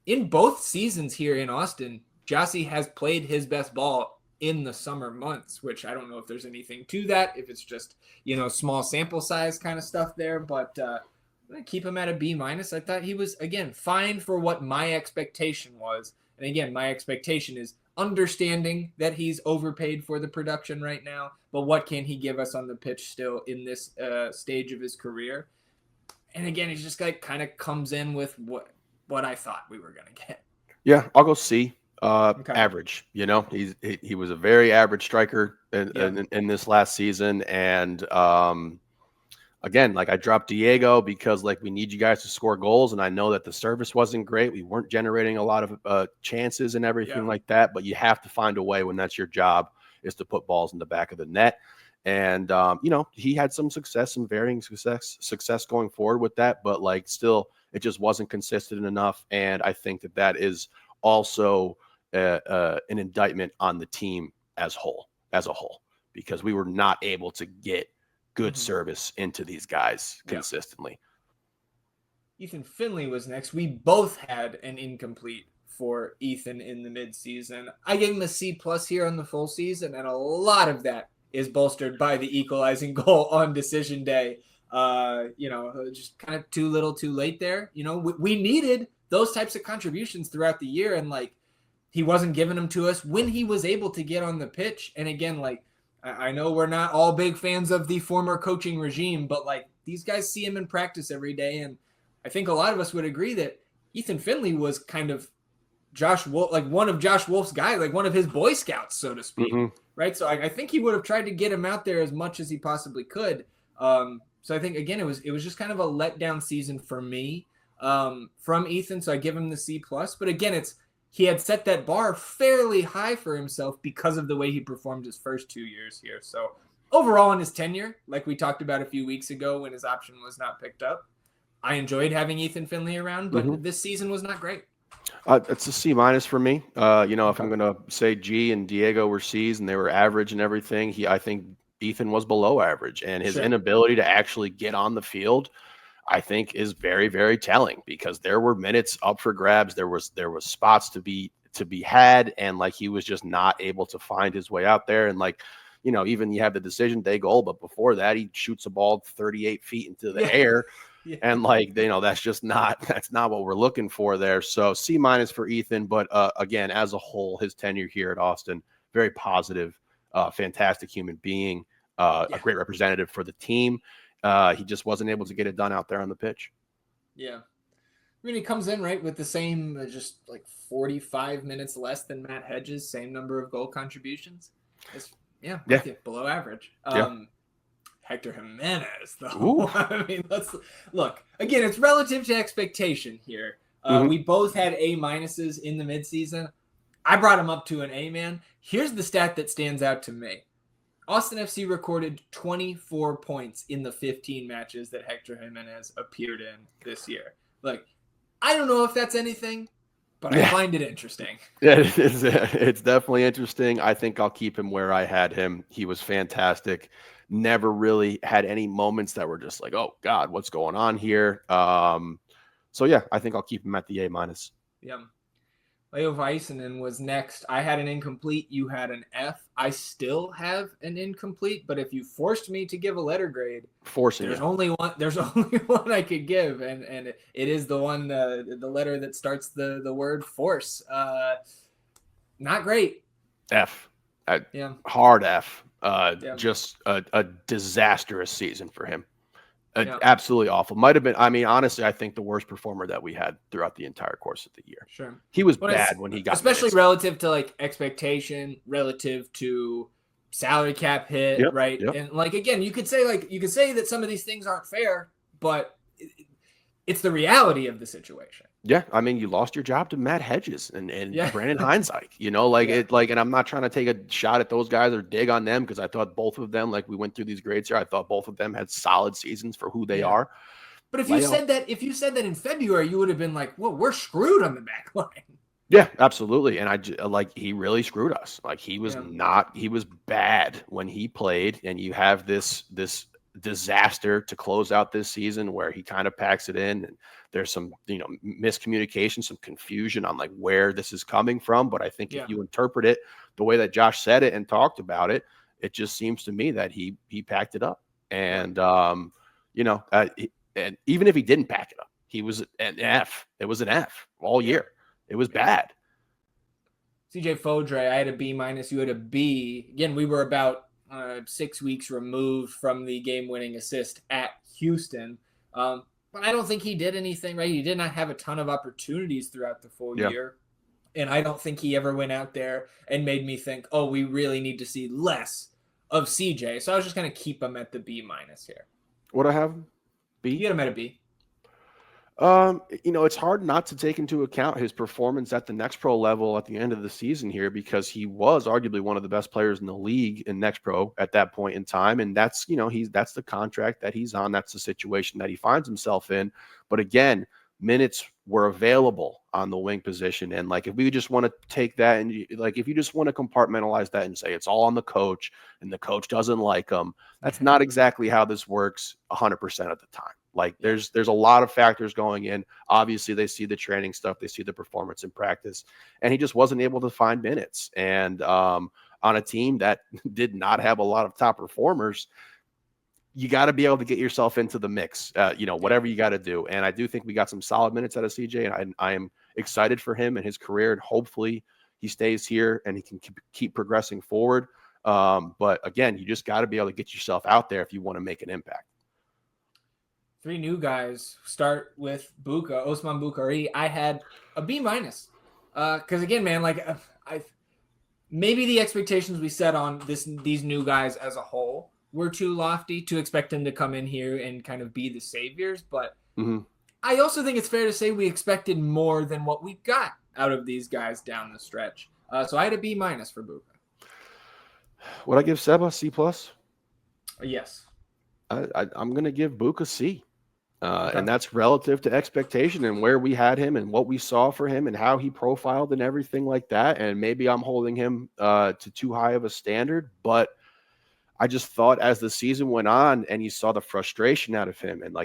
in both seasons here in Austin, Gyasi has played his best ball in the summer months, which I don't know if there's anything to that, if it's just, small sample size kind of stuff there. But I'm going to keep him at a B minus. I thought he was, again, fine for what my expectation was. And again, my expectation is understanding that he's overpaid for the production right now, but what can he give us on the pitch still in this stage of his career? And again, he's just kind of comes in with what I thought we were going to get. Yeah, I'll go C. Okay. Average. He was a very average striker in this last season, and again, I dropped Diego because we need you guys to score goals, and I know that the service wasn't great. We weren't generating a lot of chances and everything like that, but you have to find a way when that's your job is to put balls in the back of the net. And he had some success, some varying success going forward with that, but still it just wasn't consistent enough. And I think that is also an indictment on the team as a whole, because we were not able to get good service into these guys consistently. Ethan Finley was next. We both had an incomplete for Ethan in the midseason. I gave him a C+ here on the full season, and a lot of that is bolstered by the equalizing goal on decision day. Just kind of too little too late there. We needed those types of contributions throughout the year, and he wasn't giving them to us when he was able to get on the pitch. And again, I know we're not all big fans of the former coaching regime, but these guys see him in practice every day, and I think a lot of us would agree that Ethan Finley was kind of Josh Wolf, one of Josh Wolf's guys, one of his Boy Scouts, so to speak, right? So I think he would have tried to get him out there as much as he possibly could. So I think, again, it was just kind of a letdown season for me from Ethan, so I give him the C+. But again, he had set that bar fairly high for himself because of the way he performed his first 2 years here. So overall in his tenure, like we talked about a few weeks ago when his option was not picked up, I enjoyed having Ethan Finley around, but this season was not great. It's a C- for me. If I'm going to say G and Diego were C's and they were average and everything, I think Ethan was below average, and his inability to actually get on the field, I think, is very, very telling, because there were minutes up for grabs. There was spots to be had, and he was just not able to find his way out there. And even you have the decision day goal, but before that, he shoots a ball 38 feet into the air. Yeah. And that's not what we're looking for there. So C- for Ethan. But again, as a whole, his tenure here at Austin, very positive, fantastic human being, a great representative for the team. He just wasn't able to get it done out there on the pitch. Yeah. I mean, he comes in, right, with the same, just 45 minutes less than Matt Hedges, same number of goal contributions. Below average. Hector Jimenez, though. I mean, let's look again. It's relative to expectation here. We both had A- in the midseason. I brought him up to an A, man. Here's the stat that stands out to me. Austin FC recorded 24 points in the 15 matches that Hector Jimenez appeared in this year. I don't know if that's anything, but I find it interesting. Yeah, it's definitely interesting. I think I'll keep him where I had him. He was fantastic. Never really had any moments that were just oh God, what's going on here? I think I'll keep him at the A-. Yeah. Leo Väisänen was next. I had an incomplete. You had an F. I still have an incomplete, but if you forced me to give a letter grade, there's only one I could give, and it is the one, the letter that starts the word force. Not great. F. Hard F. Just a disastrous season for him. Absolutely awful. Might have been, honestly, I think the worst performer that we had throughout the entire course of the year. Sure. He was bad when he got especially relative to expectation, relative to salary cap hit, right? Yep. And again, you could say that some of these things aren't fair, but it's the reality of the situation. Yeah, you lost your job to Matt Hedges and Brandon Heinzike, and I'm not trying to take a shot at those guys or dig on them, because I thought both of them, we went through these grades here, I thought both of them had solid seasons for who they are. But if you said that in February, you would have been well, we're screwed on the back line. Yeah, absolutely. And he really screwed us. He was he was bad when he played, and you have this disaster to close out this season where he kind of packs it in, and there's some miscommunication, some confusion on where this is coming from. But I think if you interpret it the way that Josh said it and talked about it, it just seems to me that he packed it up. And and even if he didn't pack it up, he was an F. It was an F all year. It was bad. CJ Fodre, I had a B-, you had a B. Again, we were about 6 weeks removed from the game-winning assist at Houston. But I don't think he did anything, right? He did not have a ton of opportunities throughout the full year. And I don't think he ever went out there and made me think, oh, we really need to see less of CJ. So I was just going to keep him at the B- here. What I have? B? You had him at a B. It's hard not to take into account his performance at the Next Pro level at the end of the season here, because he was arguably one of the best players in the league in Next Pro at that point in time. And that's, that's the contract that he's on. That's the situation that he finds himself in. But again, minutes were available on the wing position. And if we just want to take that and if you just want to compartmentalize that and say it's all on the coach and the coach doesn't like him, that's not exactly how this works 100% of the time. Like there's a lot of factors going in. Obviously, they see the training stuff, they see the performance in practice, and he just wasn't able to find minutes. And on a team that did not have a lot of top performers, you got to be able to get yourself into the mix, whatever you got to do. And I do think we got some solid minutes out of CJ, and I am excited for him and his career. And hopefully he stays here and he can keep progressing forward. But again, you just got to be able to get yourself out there if you want to make an impact. 3 new guys. Start with Osman Bukhari. I had a B-. Because again, man, maybe the expectations we set on these new guys as a whole were too lofty to expect them to come in here and kind of be the saviors. But I also think it's fair to say we expected more than what we got out of these guys down the stretch. So I had a B- for Buka. Would I give Seba C+? Yes. I'm going to give Buka C. Okay. And that's relative to expectation and where we had him and what we saw for him and how he profiled and everything like that. And maybe I'm holding him to too high of a standard, but I just thought as the season went on and you saw the frustration out of him, and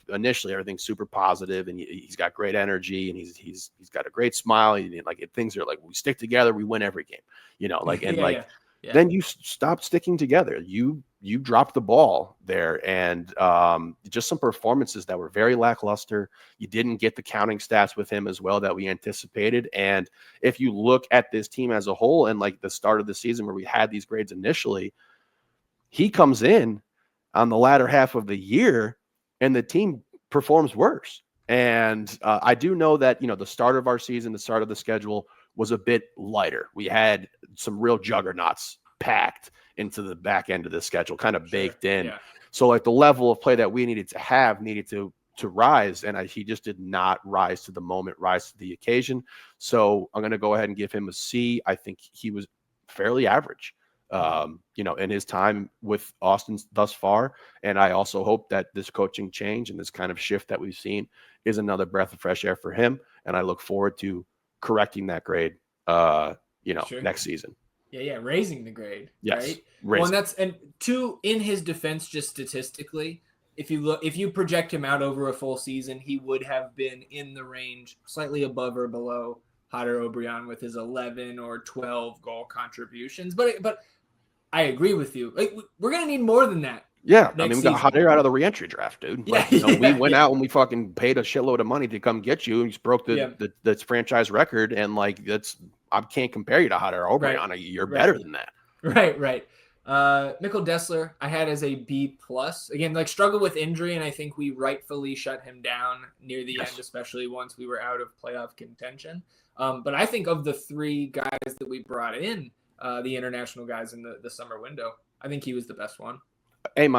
initially everything's super positive and he's got great energy and he's got a great smile. And things are like, we stick together, we win every game, Then you stop sticking together. You dropped the ball there, and just some performances that were very lackluster. You didn't get the counting stats with him as well that we anticipated. And if you look at this team as a whole and the start of the season where we had these grades initially, he comes in on the latter half of the year and the team performs worse. And I do know that, the start of our season, the start of the schedule was a bit lighter. We had some real juggernauts packed into the back end of the schedule, kind of baked in. Yeah. So the level of play that we needed to rise. And he just did not rise to the moment, rise to the occasion. So I'm going to go ahead and give him a C. I think he was fairly average. In his time with Austin thus far. And I also hope that this coaching change and this kind of shift that we've seen is another breath of fresh air for him. And I look forward to correcting that grade, next season. Yeah. Raising the grade. Yes. Right. Well, and in his defense, just statistically, if you project him out over a full season, he would have been in the range slightly above or below Hader Obrian with his 11 or 12 goal contributions. But I agree with you. We're going to need more than that. Yeah. We got Hader out of the reentry draft, dude. We went out and we fucking paid a shitload of money to come get you. And you broke the franchise record. And I can't compare you to Hader Obrian. Right. You're better than that. Right. Mikkel Dessler, I had as a B+. Again, struggled with injury. And I think we rightfully shut him down near the end, especially once we were out of playoff contention. But I think of the 3 guys that we brought in, the international guys in the summer window, I think he was the best one. A-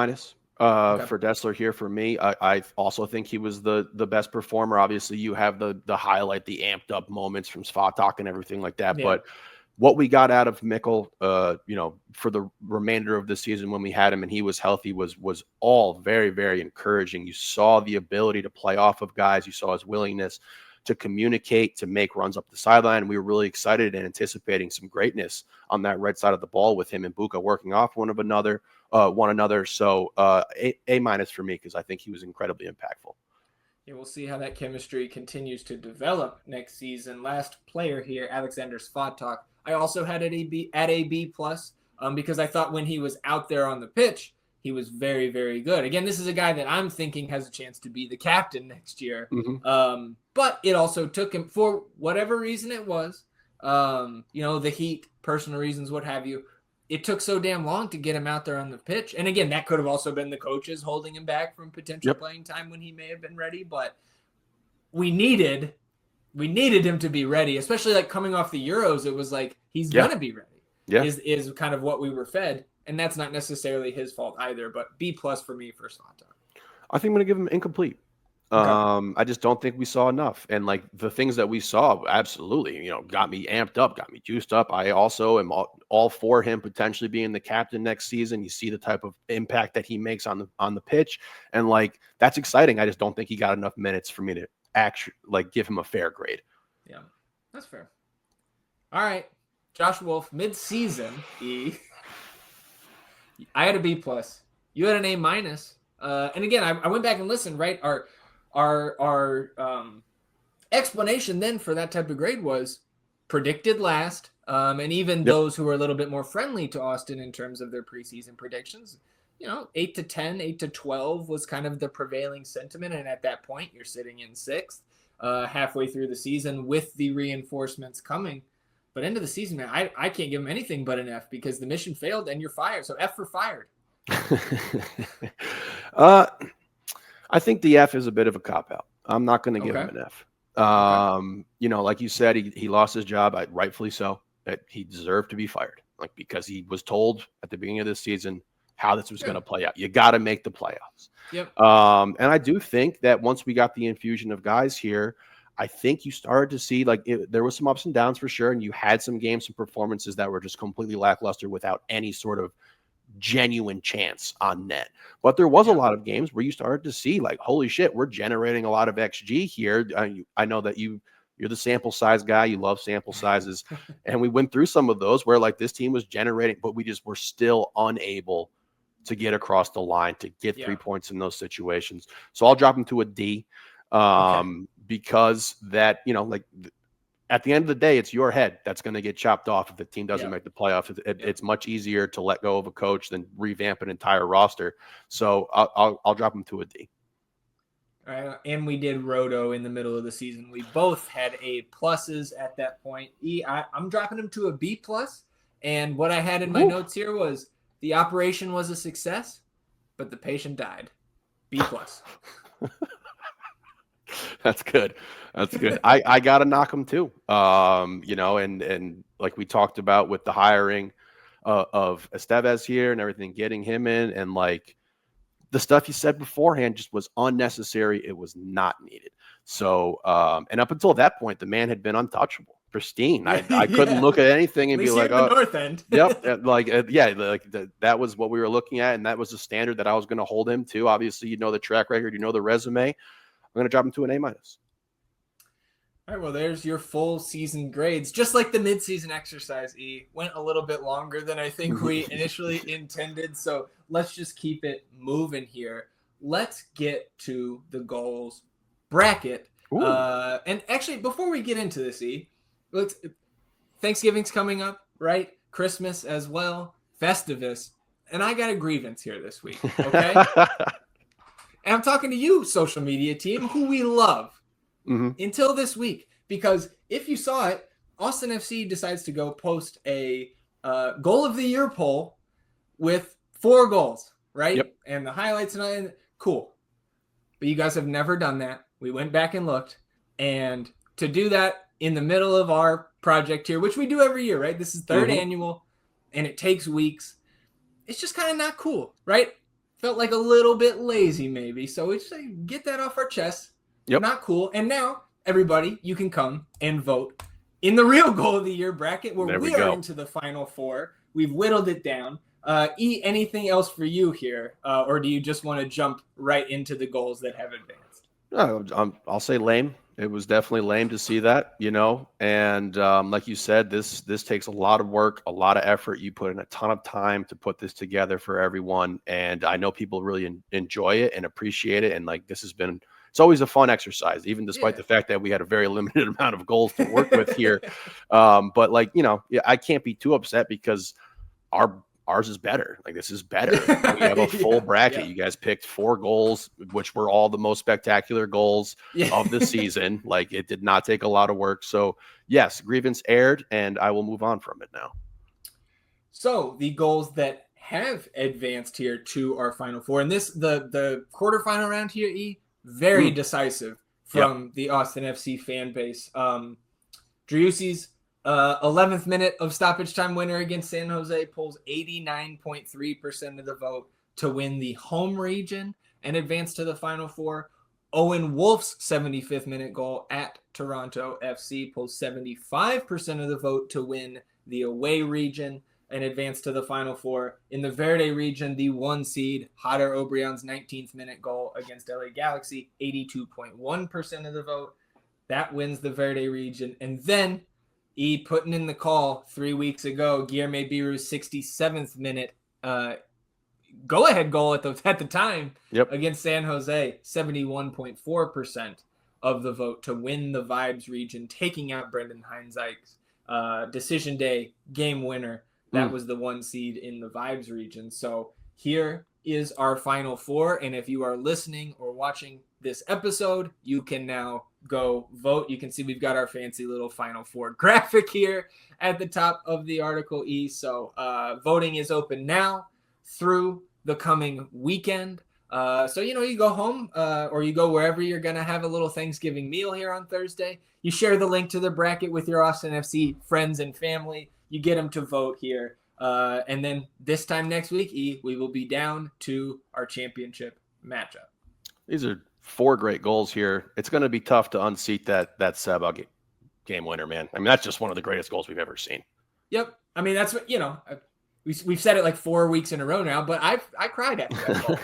for Dessler here for me. I also think he was the best performer. Obviously, you have the highlight, the amped up moments from Svatak and everything like that. Yeah. But what we got out of Mikkel, for the remainder of the season when we had him and he was healthy was all very, very encouraging. You saw the ability to play off of guys. You saw his willingness to communicate, to make runs up the sideline. We were really excited and anticipating some greatness on that right side of the ball with him and Buka working off one another. So A- for me, because I think he was incredibly impactful. Yeah, we'll see how that chemistry continues to develop next season. Last player here, Alexander Svatak. I also had at a B+, because I thought when he was out there on the pitch, he was very, very good. Again, this is a guy that I'm thinking has a chance to be the captain next year. Mm-hmm. But it also took him, for whatever reason it was, the heat, personal reasons, what have you. It took so damn long to get him out there on the pitch. And again, that could have also been the coaches holding him back from potential playing time when he may have been ready. But we needed him to be ready, especially coming off the Euros. It was he's going to be ready. Yeah. Is kind of what we were fed. And that's not necessarily his fault either, but B+ for me for Svatak. I think I'm going to give him incomplete. Okay. I just don't think we saw enough. And the things that we saw, absolutely, got me amped up, got me juiced up. I also am all for him potentially being the captain next season. You see the type of impact that he makes on the pitch. And that's exciting. I just don't think he got enough minutes for me to actually give him a fair grade. Yeah, that's fair. All right. Josh Wolf, mid-season, I had a B+. You had an A-. And again, I went back and listened, right? Our explanation then for that type of grade was predicted last. And even Yep. those who were a little bit more friendly to Austin in terms of their preseason predictions, 8 to 10, 8 to 12 was kind of the prevailing sentiment. And at that point, you're sitting in sixth, halfway through the season with the reinforcements coming. But end of the season, man, I can't give them anything but an F because the mission failed and you're fired. So F for fired. I think the F is a bit of a cop-out. I'm not going to give him an F. Like you said, he lost his job, rightfully so. That he deserved to be fired, because he was told at the beginning of this season how this was going to play out. You got to make the playoffs. Yep. And I do think that once we got the infusion of guys here, I think you started to see there was some ups and downs for sure, and you had some games, some performances that were just completely lackluster without any sort of genuine chance on net. But there was a lot of games where you started to see holy shit, we're generating a lot of XG here. I know that you're the sample size guy. You love sample sizes. And we went through some of those where this team was generating, but we just were still unable to get across the line to get 3 points in those situations. So I'll drop him to a D because that, at the end of the day, it's your head that's going to get chopped off if the team doesn't make the playoffs. It's much easier to let go of a coach than revamp an entire roster. So I'll drop him to a D. All right, and we did Roto in the middle of the season. We both had A pluses at that point. I'm dropping him to a B plus. And what I had in my notes here was the operation was a success, but the patient died. B plus. That's good. That's good. I got to knock him too. And like we talked about with the hiring of Estevez here and everything, getting him in, and the stuff you said beforehand just was unnecessary. It was not needed. So, and up until that point, the man had been untouchable, pristine. I couldn't look at anything and be like, oh, North End. Yep. That was what we were looking at. And that was the standard that I was going to hold him to. Obviously, the track record, the resume. I'm going to drop him to an A-. All right, well, there's your full season grades. Just like the midseason exercise, went a little bit longer than I think we initially intended. So let's just keep it moving here. Let's get to the goals bracket. And actually, before we get into this, Thanksgiving's coming up, right? Christmas as well, Festivus. And I got a grievance here this week, okay? And I'm talking to you, social media team, who we love until this week. Because if you saw it, Austin FC decides to go post a goal of the year poll with 4 goals, right? Yep. And the highlights and cool. But you guys have never done that. We went back and looked. And to do that in the middle of our project here, which we do every year, right? This is third annual, and it takes weeks. It's just kind of not cool, right? Felt like a little bit lazy, maybe. So we just get that off our chest. Yep. Not cool. And now, everybody, you can come and vote in the real goal of the year bracket where we are into the final 4. We've whittled it down. Anything else for you here? Or do you just want to jump right into the goals that have advanced? No, I'll say lame. It was definitely lame to see that, and like you said, this takes a lot of work, a lot of effort. You put in a ton of time to put this together for everyone. And I know people really enjoy it and appreciate it. And this has been, it's always a fun exercise, even despite the fact that we had a very limited amount of goals to work with here. But I can't be too upset because ours is better. This is better. We have a full bracket. You guys picked 4 goals, which were all the most spectacular goals of the season. It did not take a lot of work. So yes, grievance aired, and I will move on from it now. So the goals that have advanced here to our final 4, and the quarterfinal round here, very decisive from the Austin FC fan base. Driussi's 11th minute of stoppage time winner against San Jose pulls 89.3% of the vote to win the home region and advance to the Final 4. Owen Wolf's 75th minute goal at Toronto FC pulls 75% of the vote to win the away region and advance to the Final 4. In the Verde region, the 1 seed, Hadar Obrion's 19th minute goal against LA Galaxy, 82.1% of the vote. That wins the Verde region. And then putting in the call 3 weeks ago, Guilherme Biru's 67th minute go-ahead goal at the time Yep. against San Jose, 71.4% of the vote to win the Vibes region, taking out Brendan Heinzeich's decision day game winner. That was the 1 seed in the Vibes region. So here is our final 4. And if you are listening or watching this episode, you can now go vote. You can see we've got our fancy little final 4 graphic here at the top of the article, E. So voting is open now through the coming weekend. So, you go home or you go wherever you're going to have a little Thanksgiving meal here on Thursday. You share the link to the bracket with your Austin FC friends and family. You get them to vote here. And then this time next week, E, we will be down to our championship matchup. These are 4 great goals here. It's going to be tough to unseat that Seba game winner, man. I mean, that's just one of the greatest goals we've ever seen. Yep. I mean, that's what, we've said it like 4 weeks in a row now, but I cried after that goal.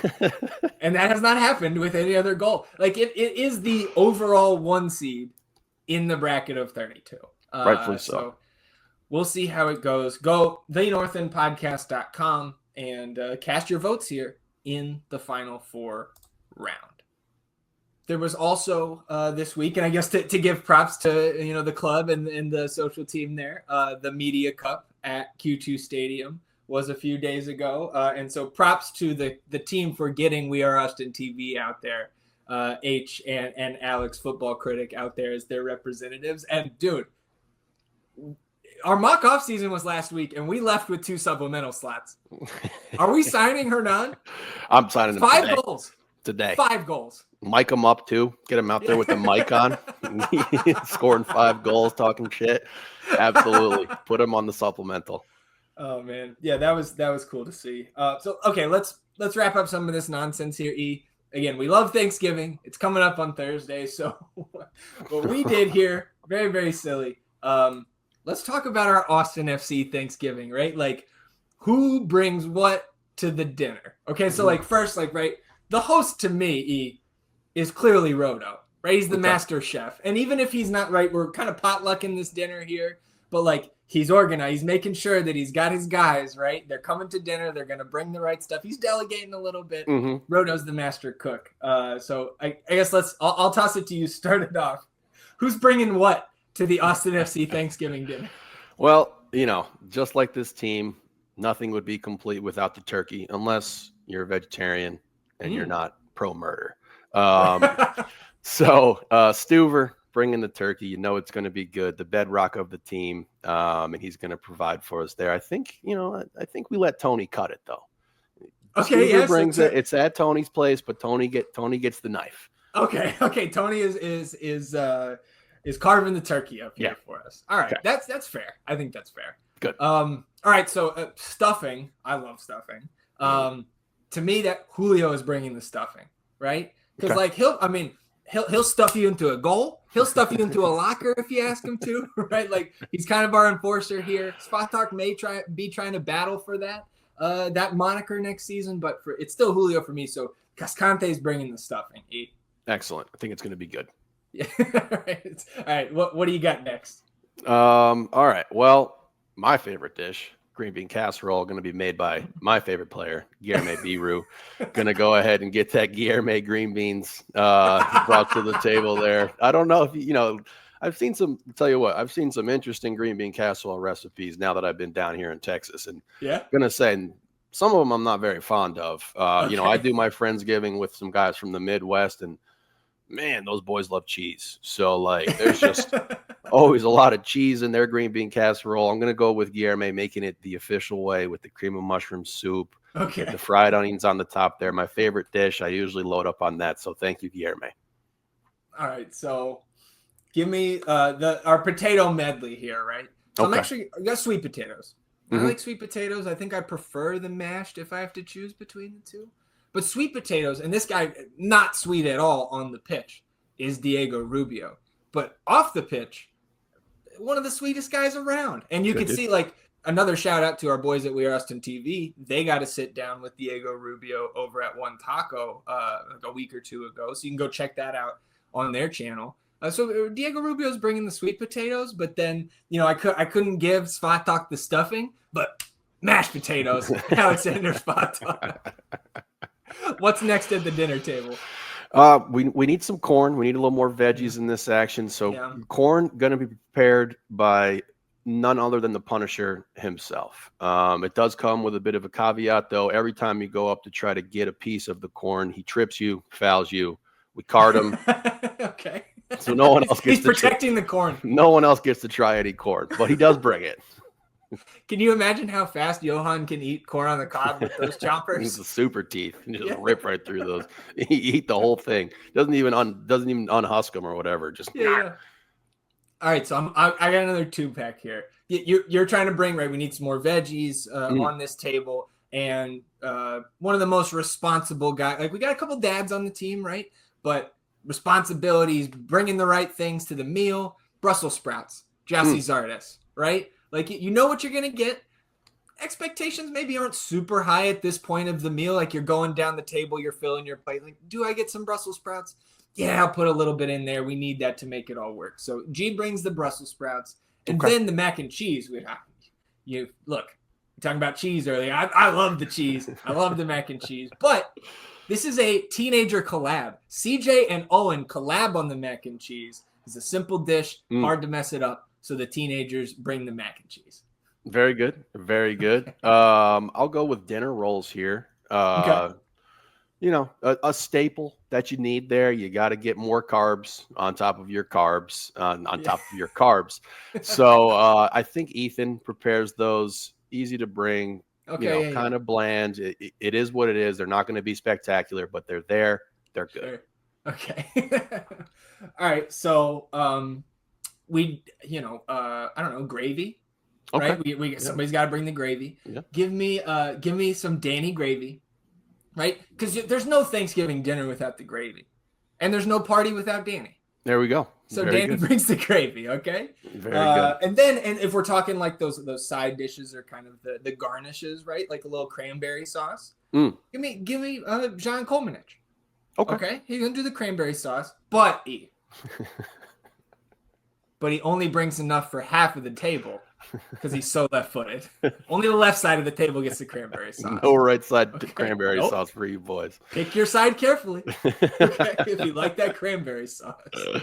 And that has not happened with any other goal. Like it is the overall 1 seed in the bracket of 32. Rightfully so. We'll see how it goes. Go thenorthendpodcast.com and cast your votes here in the final 4 round. There was also this week, and I guess to give props to the club and the social team there, the Media Cup at Q2 Stadium was a few days ago, and so props to the team for getting We Are Austin TV out there, H and Alex, football critic, out there as their representatives. And dude, our mock off season was last week, and we left with 2 supplemental slots. Are we signing Hernan? I'm signing him 5 today. goals Today. 5 goals. Mic him up too. Get him out there with the mic on. Scoring 5 goals, talking shit. Absolutely. Put him on the supplemental. Oh man. Yeah, that was cool to see. So okay, let's wrap up some of this nonsense here, E. Again, we love Thanksgiving. It's coming up on Thursday. So what we did here, very, very silly. Let's talk about our Austin FC Thanksgiving, right? Like, who brings what to the dinner? Okay, so like first, like, right, the host to me, E, is clearly Rodo, right? He's the master chef. And even if he's not, right, we're kind of potlucking this dinner here, but like he's organized. He's making sure that he's got his guys, right? They're coming to dinner. They're going to bring the right stuff. He's delegating a little bit. Rodo's the master cook. So I guess I'll toss it to you. Start it off. Who's bringing what to the Austin FC Thanksgiving dinner? Well, just like this team, nothing would be complete without the turkey, unless you're a vegetarian and you're not pro-murder. So Stuver bringing the turkey, it's going to be good. The bedrock of the team, and he's going to provide for us there. I think, I think we let Tony cut it though. Okay, Stuver brings it. It's at Tony's place, but Tony gets the knife. Okay. Tony is carving the turkey up here for us. All right, okay. That's fair. I think that's fair. Good. All right, so stuffing. I love stuffing. To me, that Julio is bringing the stuffing, right? Because like he'll stuff you into a goal. He'll stuff you into a locker if you ask him to, right? Like he's kind of our enforcer here. Spatak may be trying to battle for that moniker next season, but it's still Julio for me. So Cascante is bringing the stuffing. Excellent. I think it's going to be good. Yeah. All right. What do you got next? All right. Well, my favorite dish, green bean casserole, going to be made by my favorite player, Guilherme Biru. Going to go ahead and get that Guilherme green beans brought to the table there. I don't know if I've seen some interesting green bean casserole recipes now that I've been down here in Texas, and going to say some of them I'm not very fond of. I do my Friendsgiving with some guys from the Midwest, and man, those boys love cheese. So like there's just always a lot of cheese in their green bean casserole. I'm going to go with Guilherme making it the official way with the cream of mushroom soup. Okay. The fried onions on the top there. My favorite dish. I usually load up on that. So thank you, Guilherme. All right. So give me our potato medley here, right? So I got sweet potatoes. I like sweet potatoes. I think I prefer the mashed if I have to choose between the two. But sweet potatoes, and this guy, not sweet at all on the pitch, is Diego Rubio. But off the pitch, one of the sweetest guys around. And you can see, like, another shout out to our boys at We Are Austin TV. They got to sit down with Diego Rubio over at One Taco like a week or two ago. So you can go check that out on their channel. So Diego Rubio's bringing the sweet potatoes, but then, I couldn't give Svatok the stuffing, but mashed potatoes, Alexander's hot dog. What's next at the dinner table? We need some corn. We need a little more veggies in this action. So Yeah. corn going to be prepared by none other than the Punisher himself. It does come with a bit of a caveat, though. Every time you go up to try to get a piece of the corn, he trips you, fouls you. We card him. Okay. So no one else gets He's protecting the corn. No one else gets to try any corn, but he does bring it. Can you imagine how fast Johan can eat corn on the cob with those chompers? He's the super teeth. He just rip right through those. He eat the whole thing. Doesn't even unhusk them or whatever. Just yeah. All right, so I got another 2-pack here. You're trying to bring, right? We need some more veggies on this table, and one of the most responsible guys. Like, we got a couple dads on the team, right? But responsibilities, bringing the right things to the meal. Brussels sprouts, Jassy Zardes, right? Like, you know what you're gonna get. Expectations maybe aren't super high at this point of the meal. Like, you're going down the table, you're filling your plate. Like, do I get some Brussels sprouts? Yeah, I'll put a little bit in there. We need that to make it all work. So G brings the Brussels sprouts, and then the mac and cheese. We're talking about cheese earlier. I love the cheese. I love the mac and cheese. But this is a teenager collab. CJ and Owen collab on the mac and cheese. It's a simple dish, hard to mess it up. So the teenagers bring the mac and cheese. Very good. Very good. I'll go with dinner rolls here. Okay. You know, a staple that you need there. You got to get more carbs on top of your carbs, top of your carbs. So I think Ethan prepares those, easy to bring, kind of bland. It is what it is. They're not going to be spectacular, but they're there. They're good. Sure. Okay. All right. So I don't know, gravy. Okay. Right? We somebody's got to bring the gravy. Yeah. Give me some Danny gravy. Right? Because there's no Thanksgiving dinner without the gravy. And there's no party without Danny. There we go. So Danny brings the gravy, okay? Very good. And if we're talking like those side dishes are kind of the garnishes, right? Like a little cranberry sauce. Give me John Kolmanich. Okay? He's going to do the cranberry sauce, but he only brings enough for half of the table. Because he's so left-footed. Only the left side of the table gets the cranberry sauce. No right side cranberry sauce for you boys. Pick your side carefully. Okay? If you like that cranberry sauce. Right,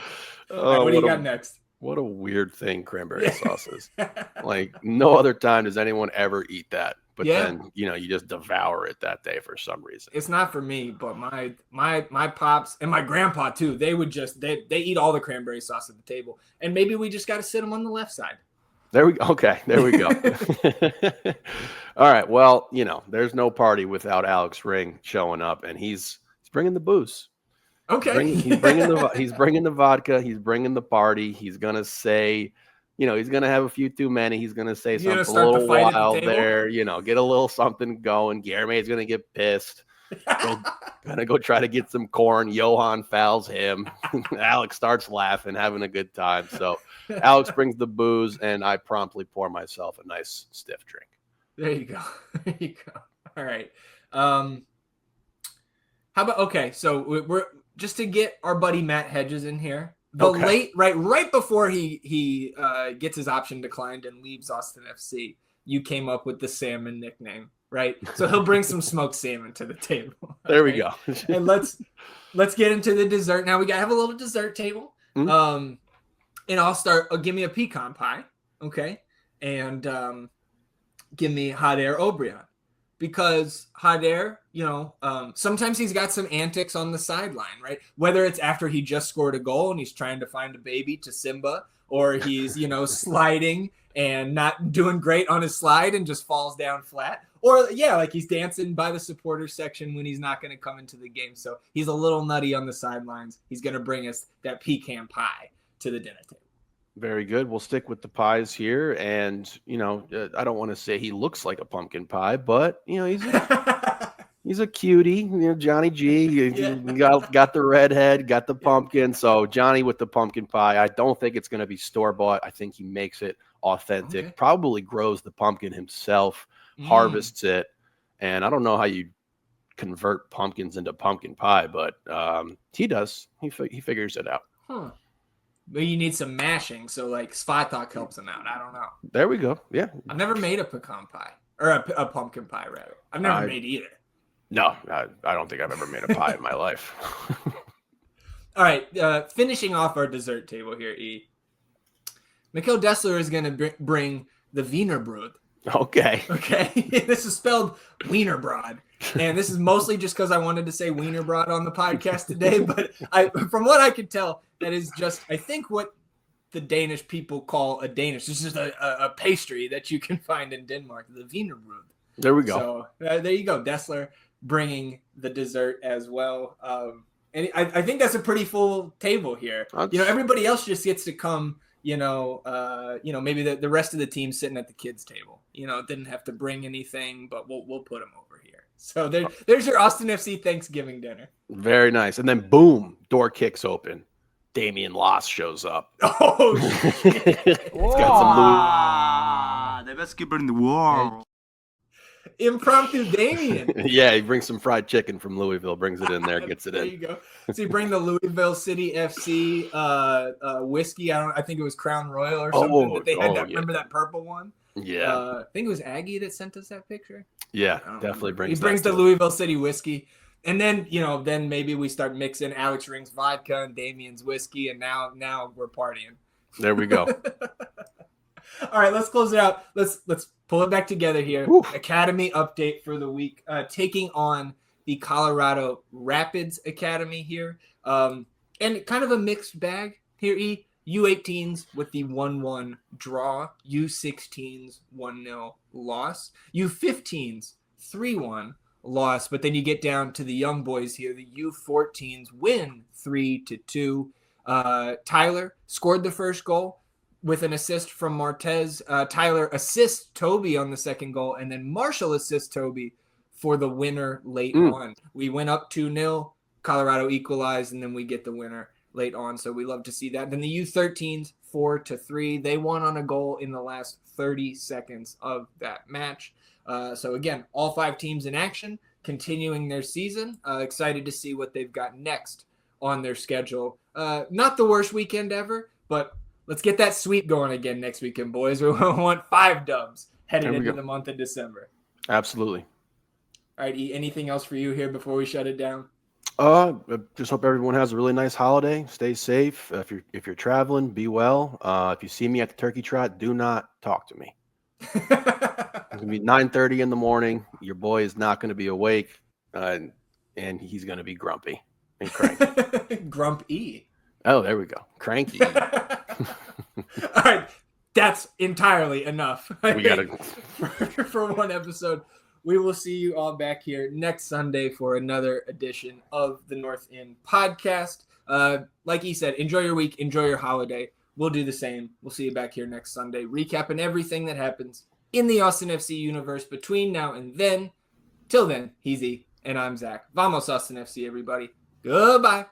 what do you got next? What a weird thing cranberry sauce is. Like, no other time does anyone ever eat that. But then, you just devour it that day for some reason. It's not for me, but my pops and my grandpa, too, they would they eat all the cranberry sauce at the table. And maybe we just got to sit them on the left side. There we go. Okay, there we go. All right. Well, there's no party without Alex Ring showing up, and he's bringing the booze. Okay. He's bringing the vodka. He's bringing the party. He's gonna say, he's gonna have a few too many. He's gonna say something a little wild there. Get a little something going. Guillermo's gonna get pissed. Gonna go try to get some corn. Johan fouls him. Alex starts laughing, having a good time. So Alex brings the booze, and I promptly pour myself a nice stiff drink. There you go. All right. How about so we're just to get our buddy Matt Hedges in here. Right before he gets his option declined and leaves Austin FC, you came up with the salmon nickname. Right, so he'll bring some smoked salmon to the table. There we go. And let's get into the dessert now. We gotta have a little dessert table. And I'll start. Give me a pecan pie, okay, and give me hot air O'Brien, because hot air, sometimes he's got some antics on the sideline, right? Whether it's after he just scored a goal and he's trying to find a baby to Simba, or he's sliding and not doing great on his slide and just falls down flat. Or, like he's dancing by the supporters section when he's not going to come into the game. So he's a little nutty on the sidelines. He's going to bring us that pecan pie to the dinner table. Very good. We'll stick with the pies here. And, I don't want to say he looks like a pumpkin pie, but, he's a cutie. Johnny G. Got the red head, got the pumpkin. So Johnny with the pumpkin pie. I don't think it's going to be store-bought. I think he makes it authentic. Probably grows the pumpkin himself. Harvests it, and I don't know how you convert pumpkins into pumpkin pie, but he does. He figures it out. But you need some mashing, so like Svatok helps him out. I don't know. There we go. Yeah, I've never made a pecan pie. or a pumpkin pie rather. I've never made either. No, I don't think I've ever made a pie in my life. All right, finishing off our dessert table here, E. Mikkel Dessler is going to bring the Wienerbrot. Okay. This is spelled Wienerbrod. And this is mostly just because I wanted to say Wienerbrod on the podcast today. But from what I could tell, that is just, I think, what the Danish people call a Danish. This is a pastry that you can find in Denmark, the Wienerbrod. There we go. So there you go. Dessler bringing the dessert as well. And I think that's a pretty full table here. Everybody else just gets to come, maybe the rest of the team sitting at the kids' table. Didn't have to bring anything, but we'll put them over here. So there's your Austin FC Thanksgiving dinner. Very nice. And then boom, door kicks open. Damian Loss shows up. Oh, shit. It's got some the best keeper in the world. Impromptu Damien. Yeah, he brings some fried chicken from Louisville, brings it in there, gets it in. There you go. So you bring the Louisville City FC whiskey. I think it was Crown Royal or something that they had. Remember that purple one? Yeah. I think it was Aggie that sent us that picture. Yeah, definitely brings. He brings the Louisville City whiskey. And then, then maybe we start mixing Alex Ring's vodka and Damien's whiskey, and now we're partying. There we go. All right, let's close it out. Let's pull it back together here. Woo. Academy update for the week, taking on the Colorado Rapids Academy here. And kind of a mixed bag here, E. U18s with the 1-1 draw, U16s 1-0 loss, U15s 3-1 loss, but then you get down to the young boys here. The U14s win 3-2. Tyler scored the first goal with an assist from Martez. Tyler assists Toby on the second goal, and then Marshall assists Toby for the winner late on. We went up 2-0. Colorado equalized, and then we get the winner late on, so we love to see that. Then the U13s 4-3. They won on a goal in the last 30 seconds of that match. So again, all 5 teams in action, continuing their season. Excited to see what they've got next on their schedule. Not the worst weekend ever, but let's get that sweep going again next weekend, boys. We want 5 dubs headed into the month of December. Absolutely. All right, E, anything else for you here before we shut it down? Just hope everyone has a really nice holiday. Stay safe. If you're traveling, be well. If you see me at the turkey trot, do not talk to me. It's gonna be 9:30 in the morning. Your boy is not going to be awake, and he's going to be grumpy and cranky. Grumpy. Oh, there we go. Cranky. All right, that's entirely enough. We got to for one episode. We will see you all back here next Sunday for another edition of the North End podcast. Like he said, enjoy your week, enjoy your holiday. We'll do the same. We'll see you back here next Sunday, recapping everything that happens in the Austin FC universe between now and then. Till then, he's E, and I'm Zach. Vamos Austin FC, everybody. Goodbye.